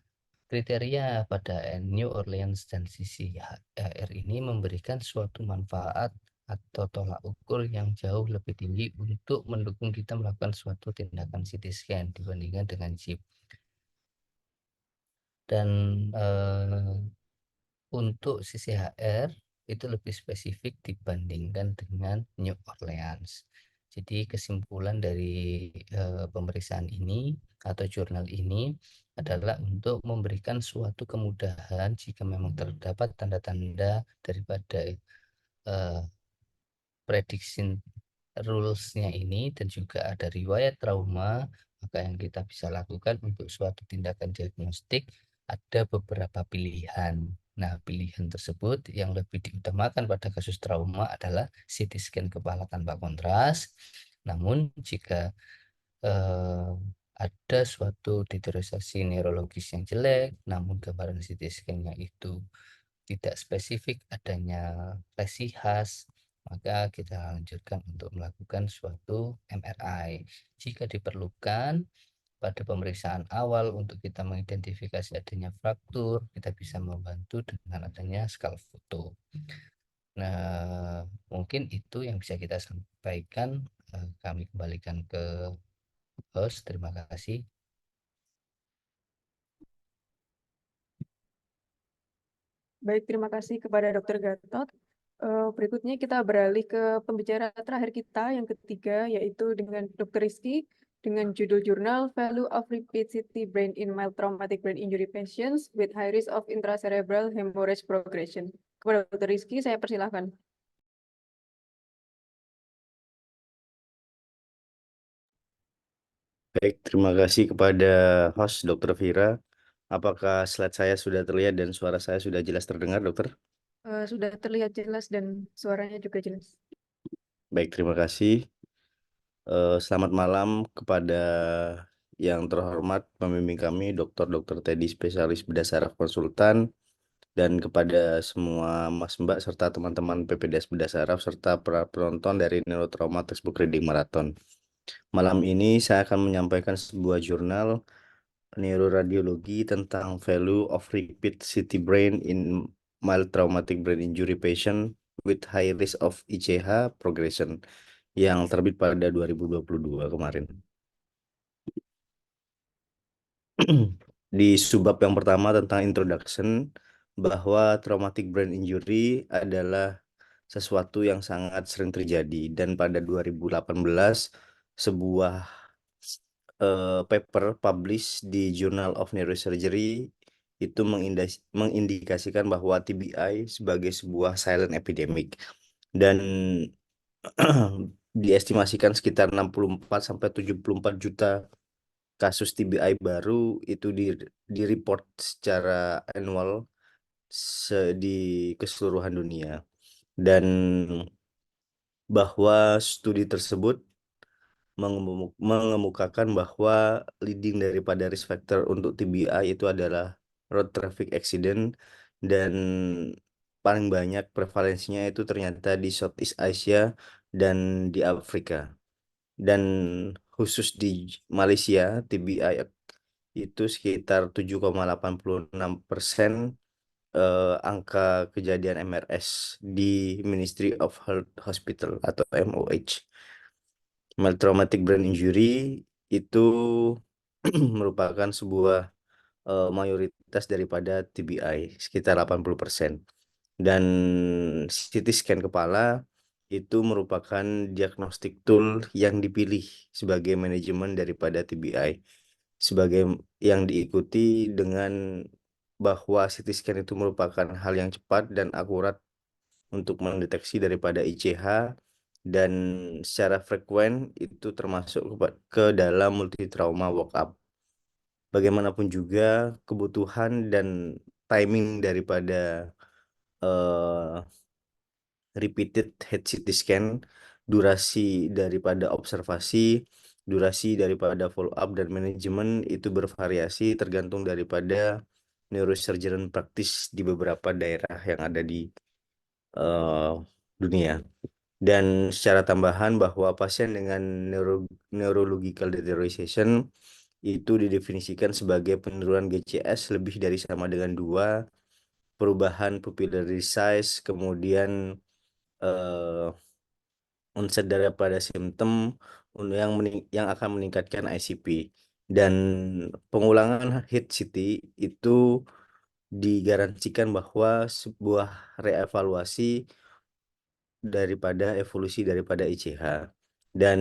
Kriteria pada New Orleans dan CCHR ini memberikan suatu manfaat atau tolak ukur yang jauh lebih tinggi untuk mendukung kita melakukan suatu tindakan CT scan dibandingkan dengan chip. Dan untuk CCHR itu lebih spesifik dibandingkan dengan New Orleans. Jadi kesimpulan dari pemeriksaan ini atau jurnal ini adalah untuk memberikan suatu kemudahan jika memang terdapat tanda-tanda daripada prediction rules-nya ini dan juga ada riwayat trauma, maka yang kita bisa lakukan untuk suatu tindakan diagnostik ada beberapa pilihan. Nah, pilihan tersebut yang lebih diutamakan pada kasus trauma adalah CT scan kepala tanpa kontras. Namun jika ada suatu deteriorasi neurologis yang jelek, namun gambaran CT scan-nya itu tidak spesifik adanya lesi khas, maka kita lanjutkan untuk melakukan suatu MRI. Jika diperlukan, pada pemeriksaan awal untuk kita mengidentifikasi adanya fraktur, kita bisa membantu dengan adanya skala foto. Nah, mungkin itu yang bisa kita sampaikan. Kami kembalikan ke host. Terima kasih. Baik, terima kasih kepada Dr. Gatot. Berikutnya kita beralih ke pembicara terakhir kita yang ketiga, yaitu dengan Dr. Rizky dengan judul jurnal Value of Repeat CT Brain in Mild Traumatic Brain Injury Patients with High Risk of Intracerebral Hemorrhage Progression. Kepada Dr. Rizky, saya persilahkan. Baik, terima kasih kepada host Dr. Vira. Apakah slide saya sudah terlihat dan suara saya sudah jelas terdengar, dokter? Sudah terlihat jelas dan suaranya juga jelas. Baik, terima kasih. Selamat malam kepada yang terhormat pembimbing kami, Dr. Teddy, spesialis bedah saraf konsultan, dan kepada semua Mas Mbak serta teman-teman PPDS bedah saraf serta para penonton dari Neurotrauma Textbook Reading Marathon. Malam ini saya akan menyampaikan sebuah jurnal neuroradiologi tentang value of repeat CT brain in mild traumatic brain injury patient with high risk of ICH progression yang terbit pada 2022 kemarin. Di subbab yang pertama tentang introduction, bahwa traumatic brain injury adalah sesuatu yang sangat sering terjadi, dan pada 2018 sebuah paper publish di Journal of Neurosurgery itu mengindikasikan bahwa TBI sebagai sebuah silent epidemic, dan diestimasikan sekitar 64-74 juta kasus TBI baru itu di-report secara annual di keseluruhan dunia, dan bahwa studi tersebut mengemukakan bahwa leading daripada risk factor untuk TBI itu adalah road traffic accident, dan paling banyak prevalensinya itu ternyata di Southeast Asia dan di Afrika. Dan khusus di Malaysia, TBI itu sekitar 7,86% angka kejadian MRS di Ministry of Health Hospital atau MOH. Mild traumatic brain injury itu merupakan sebuah mayoritas daripada TBI, sekitar 80%. Dan CT scan kepala itu merupakan diagnostik tool yang dipilih sebagai manajemen daripada TBI, sebagai yang diikuti dengan bahwa CT scan itu merupakan hal yang cepat dan akurat untuk mendeteksi daripada ICH dan secara frekuen itu termasuk ke dalam multi trauma workup. Bagaimanapun juga kebutuhan dan timing daripada eh, repeated head CT scan, durasi daripada observasi, durasi daripada follow up dan manajemen itu bervariasi tergantung daripada neurosurgeon praktis di beberapa daerah yang ada di eh, dunia. Dan secara tambahan bahwa pasien dengan neurological deterioration itu didefinisikan sebagai penurunan GCS lebih dari sama dengan 2, perubahan pupillary size, kemudian eh, onset daripada simptom yang akan meningkatkan ICP. Dan pengulangan HIT CT itu digaransikan bahwa sebuah reevaluasi daripada evolusi daripada ICH. Dan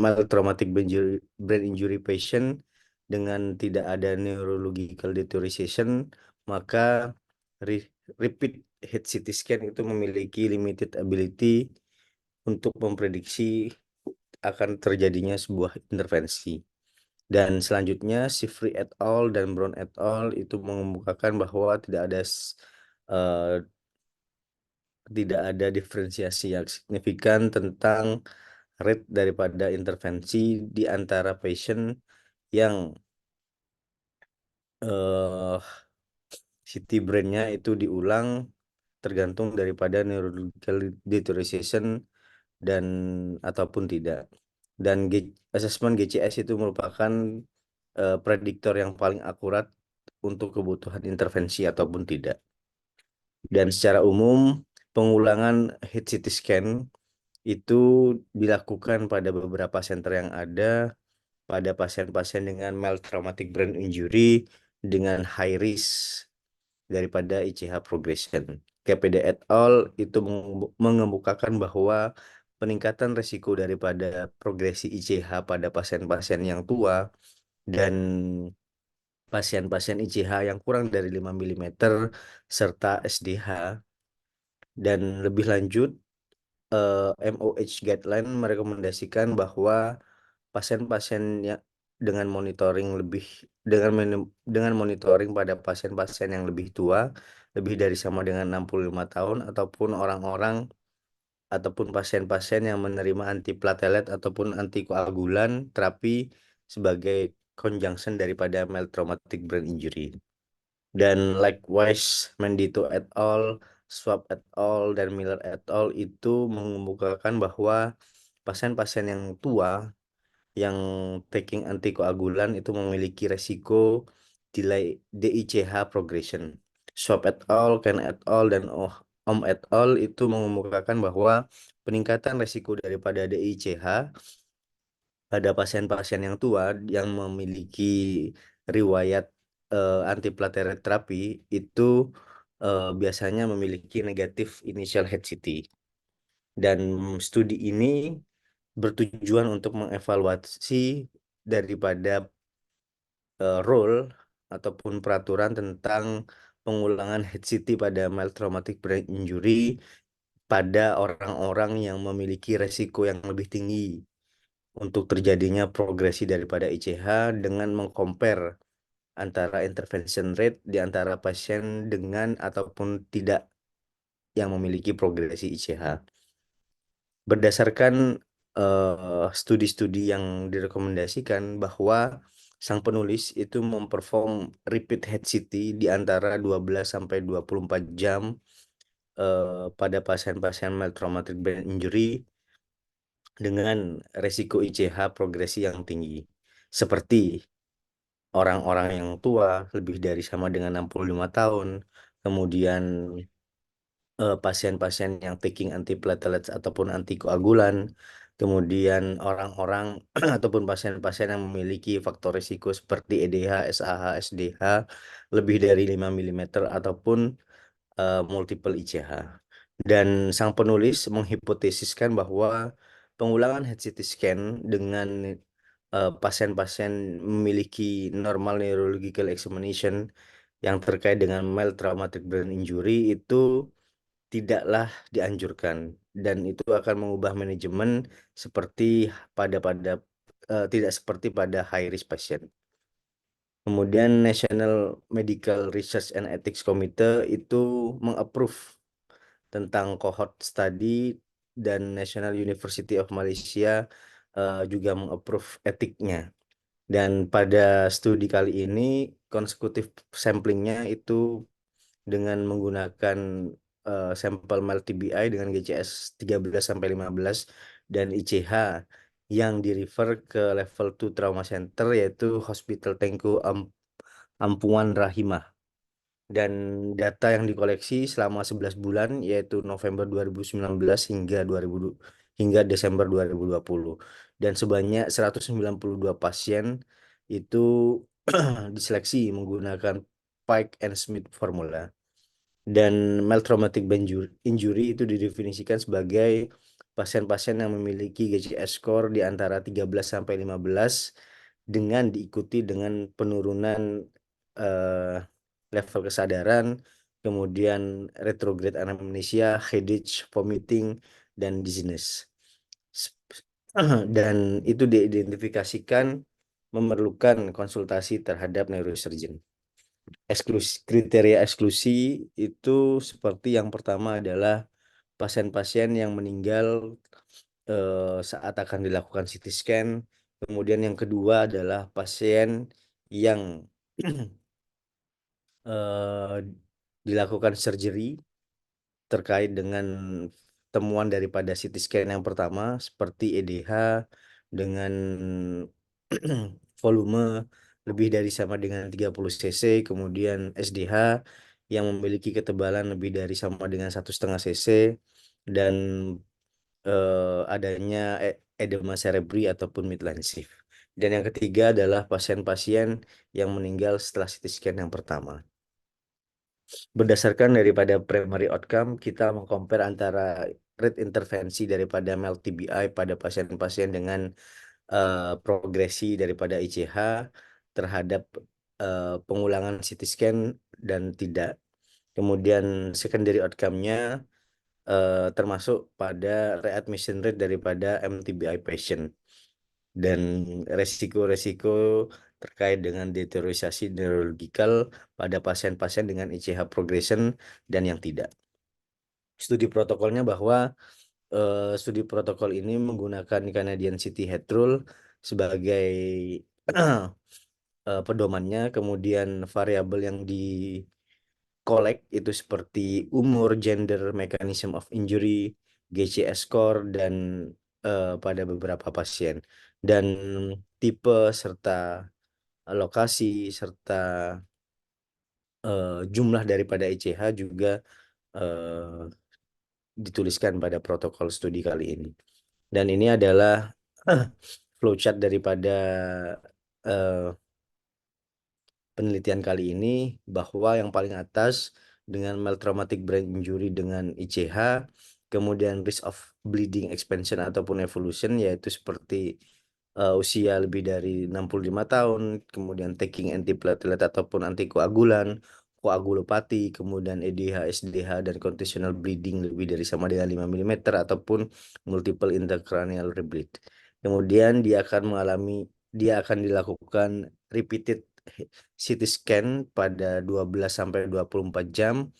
mild traumatic brain injury patient dengan tidak ada neurological deterioration, maka repeat head CT scan itu memiliki limited ability untuk memprediksi akan terjadinya sebuah intervensi. Dan selanjutnya, Sifri et al. Dan Brown et al. Itu mengemukakan bahwa eh, tidak ada diferensiasi yang signifikan tentang rate daripada intervensi di antara patient yang eh, CT brain-nya itu diulang tergantung daripada neurological deterioration dan ataupun tidak. Dan assessment GCS itu merupakan prediktor yang paling akurat untuk kebutuhan intervensi ataupun tidak. Dan secara umum, pengulangan head CT scan itu dilakukan pada beberapa center yang ada pada pasien-pasien dengan mild traumatic brain injury dengan high risk daripada ICH progression. KPD et al. Itu mengemukakan bahwa peningkatan risiko daripada progresi ICH pada pasien-pasien yang tua dan pasien-pasien ICH yang kurang dari 5 mm serta SDH. Dan lebih lanjut, MOH guideline merekomendasikan bahwa pasien-pasien yang dengan monitoring pada pasien-pasien yang lebih tua, lebih dari sama dengan 65 tahun, ataupun orang-orang ataupun pasien-pasien yang menerima antiplatelet ataupun antikoagulan terapi sebagai conjunction daripada mild traumatic brain injury. Dan likewise, Mendito et al., Swab et al., dan Miller et al. Itu mengemukakan bahwa pasien-pasien yang tua yang taking antikoagulan itu memiliki resiko delay DICH progression. Swab et al., Ken et al., dan Om et al. Itu mengemukakan bahwa peningkatan resiko daripada DICH pada pasien-pasien yang tua yang memiliki riwayat antiplatelet terapi itu biasanya memiliki negatif initial head CT. Dan studi ini bertujuan untuk mengevaluasi daripada role ataupun peraturan tentang pengulangan head CT pada mild traumatic brain injury pada orang-orang yang memiliki resiko yang lebih tinggi untuk terjadinya progresi daripada ICH dengan mengcompare antara intervention rate di antara pasien dengan ataupun tidak yang memiliki progresi ICH. Berdasarkan studi-studi yang direkomendasikan bahwa sang penulis itu memperform repeat head CT di antara 12 sampai 24 jam pada pasien-pasien mild traumatic brain injury dengan resiko ICH progresi yang tinggi. Seperti orang-orang yang tua lebih dari sama dengan 65 tahun, kemudian pasien-pasien yang taking antiplatelets ataupun antikoagulan, kemudian orang-orang ataupun pasien-pasien yang memiliki faktor risiko seperti EDH, SAH, SDH lebih dari 5 mm ataupun multiple ICH. Dan sang penulis menghipotesiskan bahwa pengulangan head CT scan dengan pasien-pasien memiliki normal neurological examination yang terkait dengan mild traumatic brain injury itu tidaklah dianjurkan dan itu akan mengubah manajemen seperti tidak seperti pada high risk patient. Kemudian National Medical Research and Ethics Committee itu mengapprove tentang cohort study dan National University of Malaysia juga mengapprove etiknya. Dan pada studi kali ini konsekutif samplingnya itu dengan menggunakan sampel mild TBI dengan GCS 13-15 dan ICH yang di-refer ke level 2 trauma center yaitu Hospital Tengku Ampuan Rahimah. Dan data yang dikoleksi selama 11 bulan yaitu November 2019 hingga Desember 2020. Dan sebanyak 192 pasien itu diseleksi menggunakan Pike and Smith formula. Dan mild traumatic injury itu didefinisikan sebagai pasien-pasien yang memiliki GCS score di antara 13 sampai 15 dengan diikuti dengan penurunan level kesadaran, kemudian retrograde anamnesia, headache, vomiting, dan dizziness. Dan itu diidentifikasikan memerlukan konsultasi terhadap neurosurgeon. Kriteria eksklusi itu seperti yang pertama adalah pasien-pasien yang meninggal saat akan dilakukan CT scan. Kemudian yang kedua adalah pasien yang dilakukan surgery terkait dengan temuan daripada CT scan yang pertama seperti EDH dengan volume lebih dari sama dengan 30 cc, kemudian SDH yang memiliki ketebalan lebih dari sama dengan 1,5 cc dan adanya edema cerebri ataupun midline shift. Dan yang ketiga adalah pasien-pasien yang meninggal setelah CT scan yang pertama. Berdasarkan daripada primary outcome, kita mengcompare antara rate intervensi daripada mild TBI pada pasien-pasien dengan progresi daripada ICH terhadap pengulangan CT scan dan tidak. Kemudian secondary outcome-nya termasuk pada readmission rate daripada MTBI patient dan resiko-resiko terkait dengan deteriorasi neurological pada pasien-pasien dengan ICH progression dan yang tidak. Studi protokolnya bahwa studi protokol ini menggunakan Canadian City Head Rule sebagai pedomannya, kemudian variabel yang di-collect itu seperti umur, gender, mechanism of injury, GCS score, dan pada beberapa pasien. Dan tipe serta lokasi serta jumlah daripada ICH juga dituliskan pada protokol studi kali ini. Dan ini adalah flowchart daripada penelitian kali ini bahwa yang paling atas dengan mild traumatic brain injury dengan ICH, kemudian risk of bleeding expansion ataupun evolution yaitu seperti usia lebih dari 65 tahun, kemudian taking antiplatelet ataupun antikoagulan, koagulopati, kemudian EDH, SDH, dan conditional bleeding lebih dari sama dengan 5 mm ataupun multiple intracranial rebleed. Kemudian dia akan dilakukan repeated CT scan pada 12 sampai 24 jam,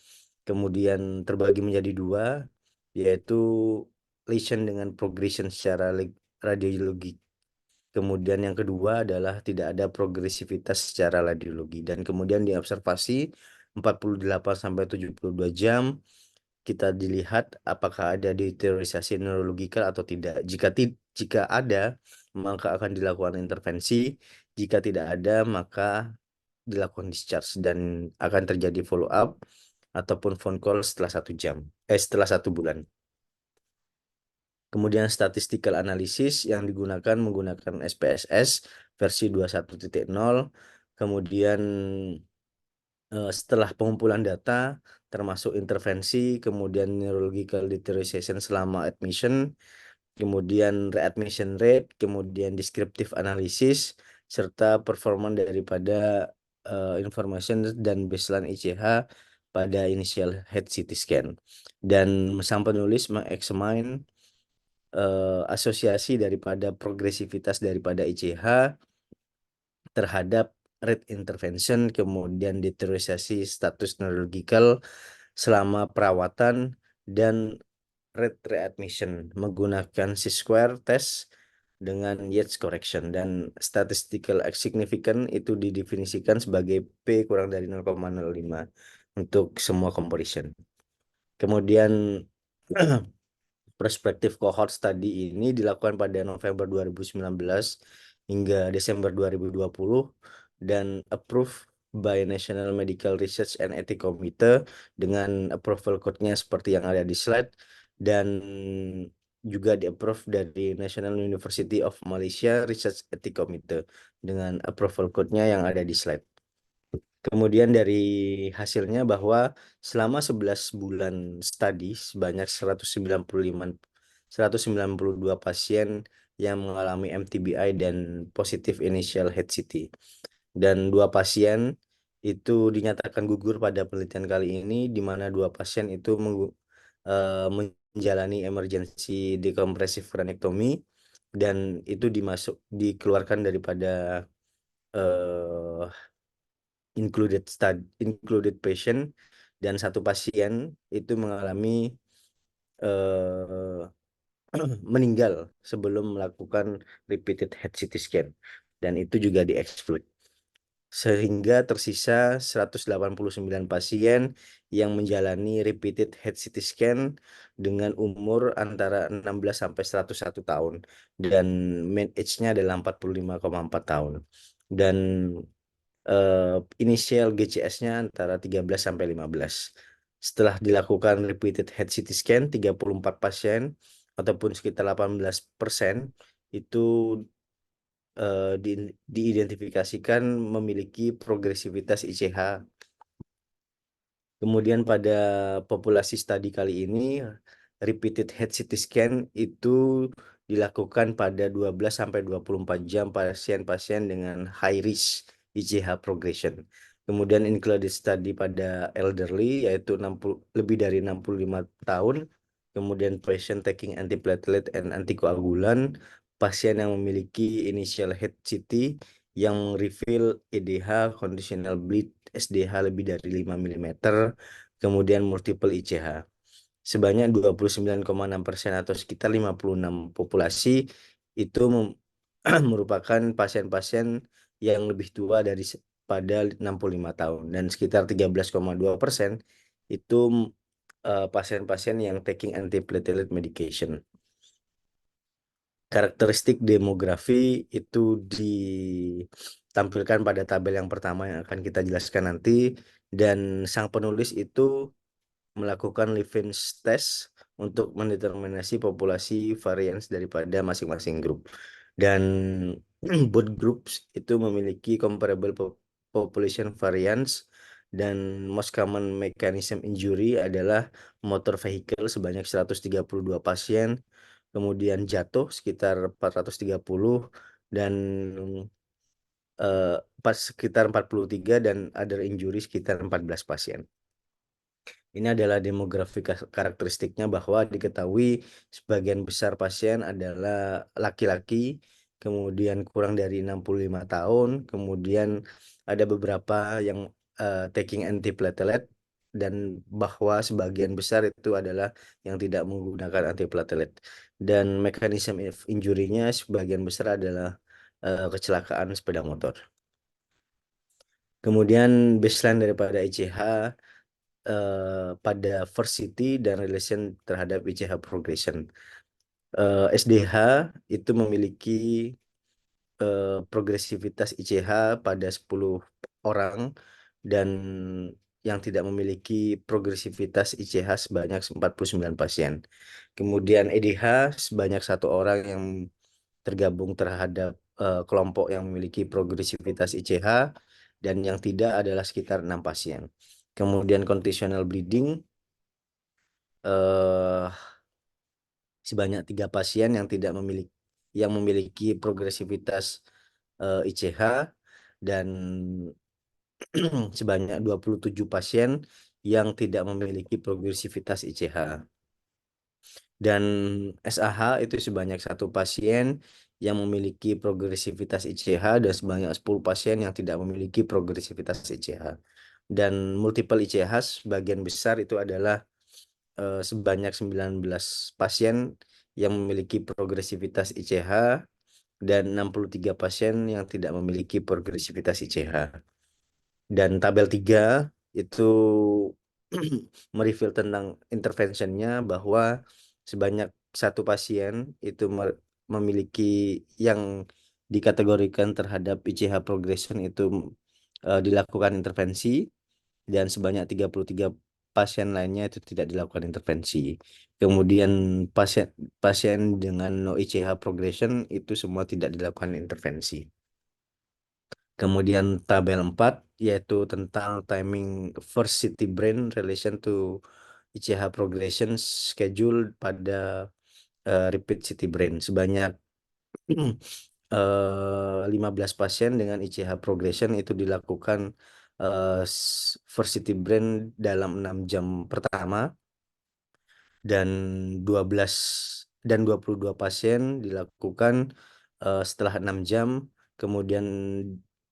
kemudian terbagi menjadi dua, yaitu lesion dengan progression secara radiologi. Kemudian yang kedua adalah tidak ada progresivitas secara radiologi. Dan kemudian diobservasi 48 sampai 72 jam kita dilihat apakah ada deteriorasi neurologikal atau tidak. Jika ada, maka akan dilakukan intervensi. Jika tidak ada, maka dilakukan discharge dan akan terjadi follow up ataupun phone call setelah 1 bulan. Kemudian statistical analysis yang menggunakan SPSS versi 21.0. Kemudian setelah pengumpulan data termasuk intervensi, kemudian neurological deterioration selama admission, kemudian readmission rate, kemudian descriptive analysis, serta performa daripada information dan baseline ICH pada initial head CT scan. Dan sang penulis mengeksamin asosiasi daripada progresivitas daripada ICH terhadap rate intervention, kemudian deteriorisasi status neurological selama perawatan, dan rate readmission menggunakan C-square test dengan Yates correction, dan statistical significant itu didefinisikan sebagai P kurang dari 0,05 untuk semua comparison. Kemudian perspektif cohort study ini dilakukan pada November 2019 hingga Desember 2020 dan approved by National Medical Research and Ethics Committee dengan approval code-nya seperti yang ada di slide, dan juga di-approve dari National University of Malaysia Research Ethics Committee dengan approval code-nya yang ada di slide. Kemudian dari hasilnya bahwa selama 11 bulan studi sebanyak 192 pasien yang mengalami MTBI dan positif initial head CT. Dan 2 pasien itu dinyatakan gugur pada penelitian kali ini, di mana 2 pasien itu menjalani emergency decompressive craniotomy, dan itu dikeluarkan daripada included patient, dan 1 pasien itu mengalami meninggal sebelum melakukan repeated head CT scan, dan itu juga di-exclude. Sehingga tersisa 189 pasien yang menjalani repeated head CT scan dengan umur antara 16 sampai 101 tahun, dan mean age-nya adalah 45,4 tahun. Dan initial GCS-nya antara 13 sampai 15. Setelah dilakukan repeated head CT scan, 34 pasien ataupun sekitar 18% itu diidentifikasikan memiliki progresivitas ICH. Kemudian pada populasi studi kali ini, repeated head CT scan itu dilakukan pada 12 sampai 24 jam pasien-pasien dengan high risk ICH progression. Kemudian included study pada elderly, yaitu lebih dari 65 tahun. Kemudian patient taking antiplatelet and antikoagulan, pasien yang memiliki initial head CT yang reveal EDH, conditional bleed, SDH lebih dari 5 mm, kemudian multiple ICH. Sebanyak 29,6% atau sekitar 56 populasi itu merupakan pasien-pasien yang lebih tua pada 65 tahun, dan sekitar 13,2% itu pasien-pasien yang taking antiplatelet medication. Karakteristik demografi itu ditampilkan pada tabel yang pertama yang akan kita jelaskan nanti, dan sang penulis itu melakukan Levens test untuk mendeterminasi populasi varians daripada masing-masing grup. Dan both groups itu memiliki comparable population variance, dan most common mechanism injury adalah motor vehicle sebanyak 132 pasien, kemudian jatuh sekitar 430, dan sekitar 43, dan other injury sekitar 14 pasien. Ini adalah demografi karakteristiknya, bahwa diketahui sebagian besar pasien adalah laki-laki, kemudian kurang dari 65 tahun, kemudian ada beberapa yang taking antiplatelet, dan bahwa sebagian besar itu adalah yang tidak menggunakan antiplatelet. Dan mekanisme injury-nya sebagian besar adalah kecelakaan sepeda motor. Kemudian baseline daripada ICH pada first CT dan relation terhadap ICH progression. SDH itu memiliki progresivitas ICH pada 10 orang, dan yang tidak memiliki progresivitas ICH sebanyak 49 pasien. Kemudian EDH sebanyak 1 orang yang tergabung terhadap kelompok yang memiliki progresivitas ICH, dan yang tidak adalah sekitar 6 pasien. Kemudian conditional bleeding sebanyak 3 pasien yang memiliki progresivitas ICH, dan sebanyak 27 pasien yang tidak memiliki progresivitas ICH. Dan SAH itu sebanyak 1 pasien yang memiliki progresivitas ICH dan sebanyak 10 pasien yang tidak memiliki progresivitas ICH. Dan multiple ICH sebagian besar itu adalah sebanyak 19 pasien yang memiliki progresivitas ICH dan 63 pasien yang tidak memiliki progresivitas ICH. Dan tabel 3 itu mereveal tentang interventionnya bahwa sebanyak 1 pasien itu memiliki yang dikategorikan terhadap ICH progression itu dilakukan intervensi, dan sebanyak 33 pasien lainnya itu tidak dilakukan intervensi. Kemudian pasien dengan no ICH progression itu semua tidak dilakukan intervensi. Kemudian tabel 4 yaitu tentang timing first city brain relation to ICH progression schedule pada repeat city brain. Sebanyak 15 pasien dengan ICH progression itu dilakukan first city brain dalam 6 jam pertama, dan 22 pasien dilakukan setelah 6 jam. Kemudian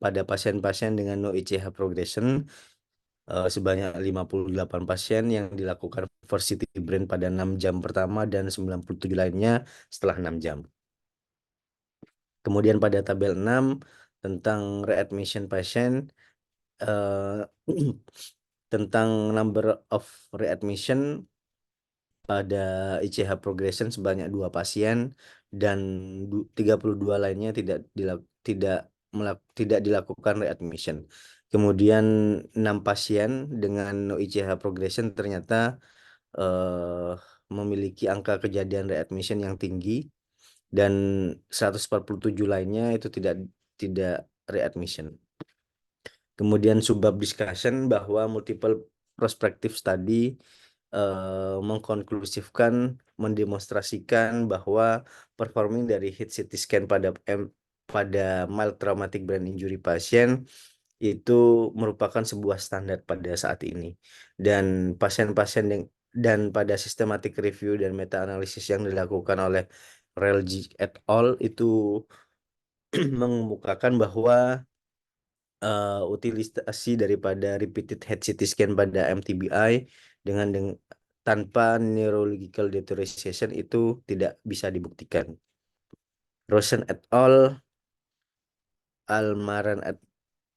pada pasien-pasien dengan no ICH progression sebanyak 58 pasien yang dilakukan first city brain pada 6 jam pertama dan 97 lainnya setelah 6 jam. Kemudian pada tabel 6 tentang readmission patient, tentang number of readmission pada ICH progression sebanyak 2 pasien dan 32 lainnya tidak dilakukan readmission. Kemudian 6 pasien dengan no ICH progression ternyata memiliki angka kejadian readmission yang tinggi, dan 147 lainnya itu tidak readmission. Kemudian subbab discussion bahwa multiple prospective study mengkonklusifkan, mendemonstrasikan bahwa performing dari hit CT scan pada mild traumatic brain injury pasien itu merupakan sebuah standar pada saat ini. Dan pada systematic review dan meta analisis yang dilakukan oleh Relgi et al. Itu mengemukakan bahwa utilisasi daripada repeated head CT scan pada MTBI tanpa neurological deterioration itu tidak bisa dibuktikan. Rosen et al.,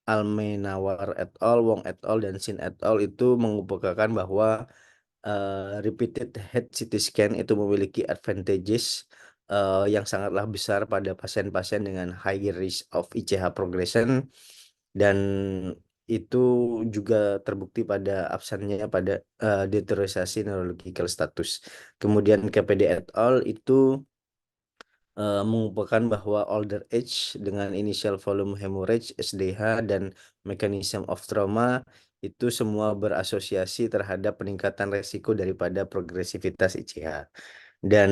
Almenawar et al., Wong et al., dan Sin et al. Itu mengemukakan bahwa repeated head CT scan itu memiliki advantages yang sangatlah besar pada pasien-pasien dengan high risk of ICH progression, dan itu juga terbukti pada absennya pada deteriorisasi neurological status. Kemudian KPD et al. Itu mengumpulkan bahwa older age dengan initial volume hemorrhage, SDH, dan mechanism of trauma itu semua berasosiasi terhadap peningkatan resiko daripada progresivitas ICH. Dan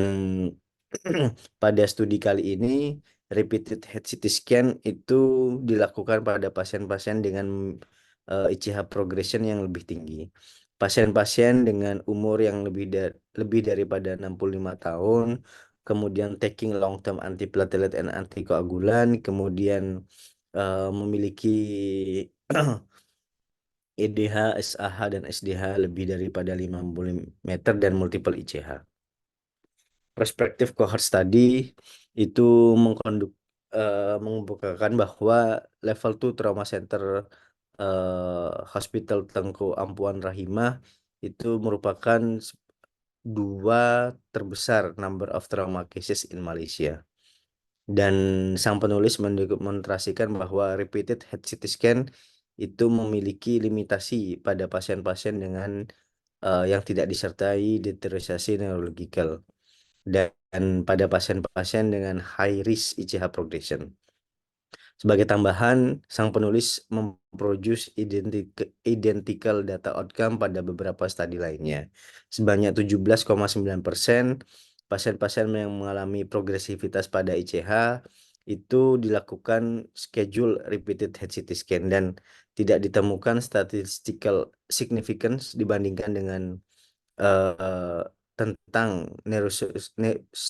pada studi kali ini repeated head CT scan itu dilakukan pada pasien-pasien dengan ICH progression yang lebih tinggi. Pasien-pasien dengan umur yang lebih daripada 65 tahun, kemudian taking long term antiplatelet and antikoagulan, kemudian memiliki EDH, SAH, dan SDH lebih daripada 50 meter dan multiple ICH. Prospective cohort study itu mengemukakan bahwa level 2 trauma center hospital Tengku Ampuan Rahimah itu merupakan 2 terbesar number of trauma cases in Malaysia. Dan sang penulis mendemonstrasikan bahwa repeated head CT scan itu memiliki limitasi pada pasien-pasien dengan yang tidak disertai deteriorisasi neurological dan pada pasien-pasien dengan high risk ICH progression. Sebagai tambahan, sang penulis memproduce identical data outcome pada beberapa studi lainnya. Sebanyak 17,9% pasien-pasien yang mengalami progresivitas pada ICH itu dilakukan schedule repeated head CT scan, dan tidak ditemukan statistical significance dibandingkan dengan tentang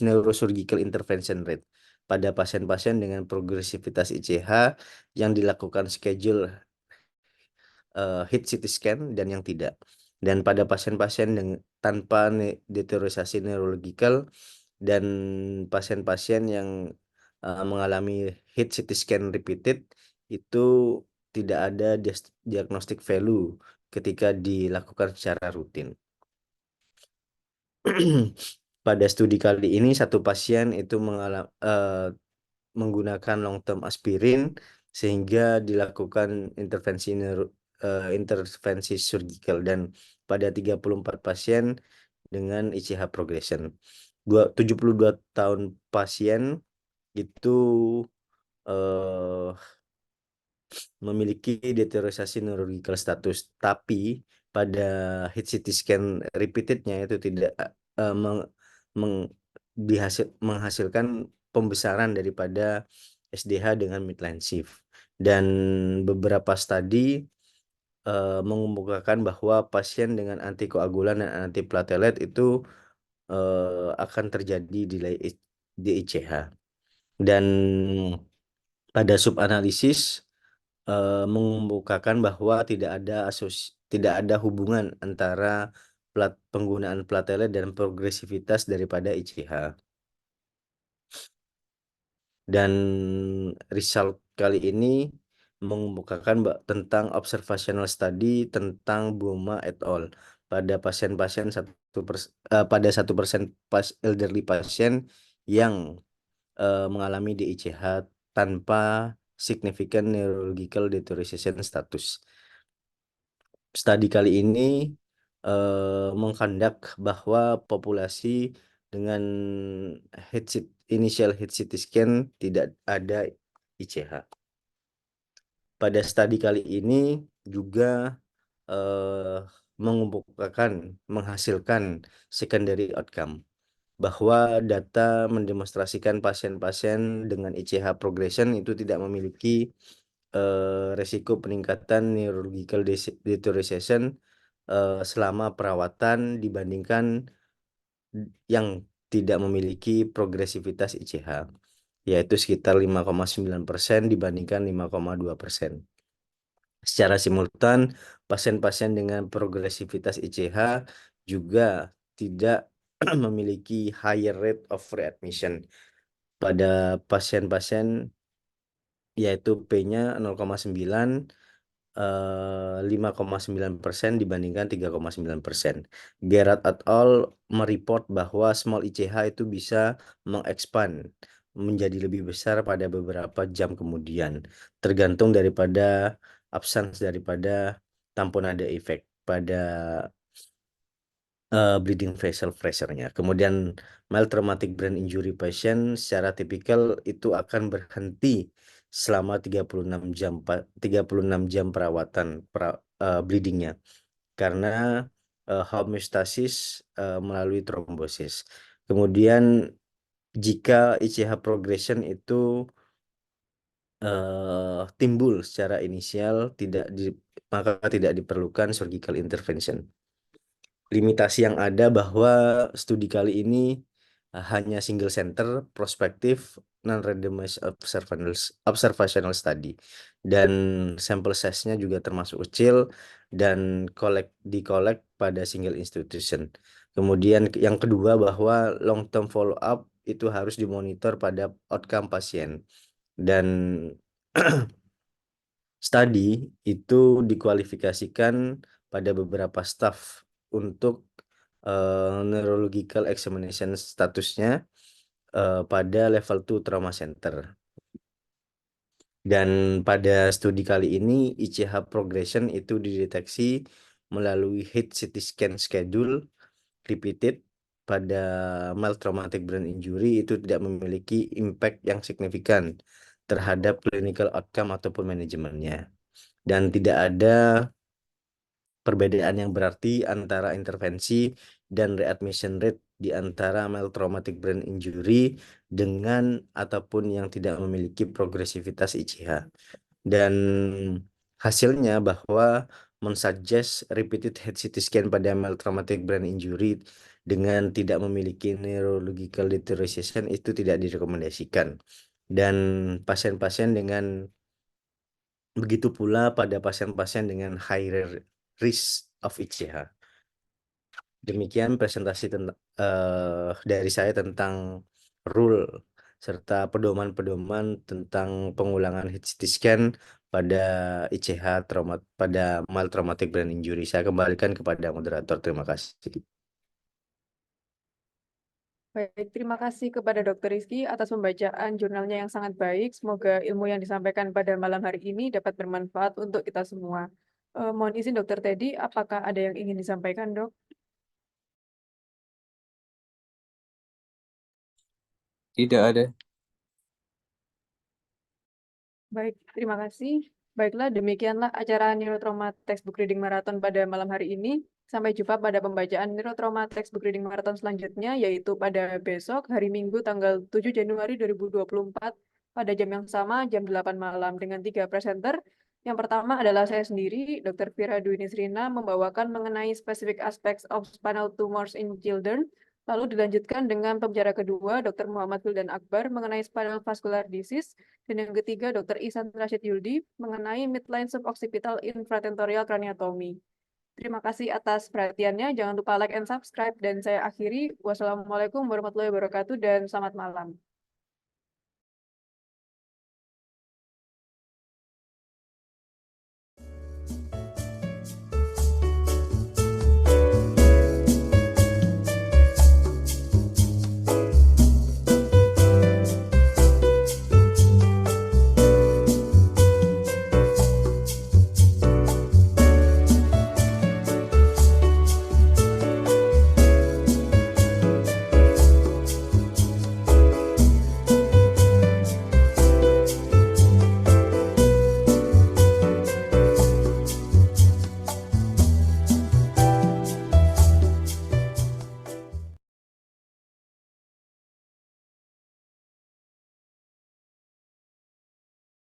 neurosurgical intervention rate pada pasien-pasien dengan progresivitas ICH yang dilakukan schedule hit CT scan dan yang tidak. Dan pada pasien-pasien tanpa deteriorasi neurological dan pasien-pasien yang mengalami hit CT scan repeated itu tidak ada diagnostic value ketika dilakukan secara rutin. Pada studi kali ini satu pasien itu menggunakan long term aspirin sehingga dilakukan intervensi surgical, dan pada 34 pasien dengan ICH progression. 72 tahun pasien itu memiliki deteriorasi neurological status, tapi pada hit CT scan repeatednya itu tidak menghasilkan pembesaran daripada SDH dengan midline shift. Dan beberapa studi mengemukakan bahwa pasien dengan antikoagulan dan antiplatelet itu akan terjadi delay di ICH. Dan pada subanalisis mengemukakan bahwa tidak ada hubungan antara penggunaan platelet dan progresivitas daripada ICH. Dan result kali ini mengemukakan tentang observational study tentang Boma et al. Pada pasien-pasien pada 1% elderly pasien yang mengalami DICH tanpa significant neurological deterioration status. Studi kali ini mengkandak bahwa populasi dengan initial hit CT scan tidak ada ICH. Pada studi kali ini juga menghasilkan secondary outcome, bahwa data mendemonstrasikan pasien-pasien dengan ICH progression itu tidak memiliki resiko peningkatan neurological deterioration selama perawatan dibandingkan yang tidak memiliki progresivitas ICH, yaitu sekitar 5,9% dibandingkan 5,2%. Secara simultan, pasien-pasien dengan progresivitas ICH juga tidak memiliki higher rate of readmission pada pasien-pasien, yaitu P-nya 0,9, 5,9% dibandingkan 3,9%. Gerard et al. Mereport bahwa small ICH itu bisa mengekspand menjadi lebih besar pada beberapa jam kemudian, tergantung daripada absence daripada tamponade effect pada bleeding vessel pressure-nya. Kemudian mild traumatic brain injury patient secara tipikal itu akan berhenti selama 36 jam perawatan bleedingnya karena homeostasis melalui trombosis. Kemudian jika ICH progression itu timbul secara inisial, maka tidak diperlukan surgical intervention. Limitasi yang ada bahwa studi kali ini hanya single center, prospektif, non-randomized observational study, dan sampel size-nya juga termasuk kecil dan di-collect pada single institution. Kemudian yang kedua bahwa long term follow up itu harus dimonitor pada outcome pasien, dan studi itu dikualifikasikan pada beberapa staff untuk neurological examination statusnya pada level 2 trauma center. Dan pada studi kali ini ICH progression itu dideteksi melalui hit CT scan schedule repeated pada mild traumatic brain injury itu tidak memiliki impact yang signifikan terhadap clinical outcome ataupun manajemennya. Dan tidak ada perbedaan yang berarti antara intervensi dan readmission rate di antara mild traumatic brain injury dengan ataupun yang tidak memiliki progresivitas ICH. Dan hasilnya bahwa mensuggest repeated head CT scan pada mild traumatic brain injury dengan tidak memiliki neurological deterioration itu tidak direkomendasikan. Dan pasien-pasien dengan begitu pula pada pasien-pasien dengan high risk of ICH. Demikian presentasi dari saya tentang rule serta pedoman-pedoman tentang pengulangan CT scan pada ICH pada mild traumatic brain injury. Saya kembalikan kepada moderator. Terima kasih. Baik, terima kasih kepada Dr. Rizky atas pembacaan jurnalnya yang sangat baik. Semoga ilmu yang disampaikan pada malam hari ini dapat bermanfaat untuk kita semua. Mohon izin Dr. Teddy, apakah ada yang ingin disampaikan, Dok? Tidak ada. Baik, terima kasih. Baiklah, demikianlah acara Neurotrauma Textbook Reading Marathon pada malam hari ini. Sampai jumpa pada pembacaan Neurotrauma Textbook Reading Marathon selanjutnya, yaitu pada besok, hari Minggu, tanggal 7 Januari 2024, pada jam yang sama, jam 8 malam, dengan 3 presenter. Yang pertama adalah saya sendiri, Dr. Vira Dwi Nisrina, membawakan mengenai specific aspects of spinal tumors in children. Lalu dilanjutkan dengan pembicara kedua, Dr. Muhammad Wildan Akbar, mengenai spinal vascular disease. Dan yang ketiga, Dr. Ihsan Rashid Yuldi, mengenai midline suboccipital infratentorial craniotomy. Terima kasih atas perhatiannya. Jangan lupa like and subscribe. Dan saya akhiri. Wassalamualaikum warahmatullahi wabarakatuh dan selamat malam.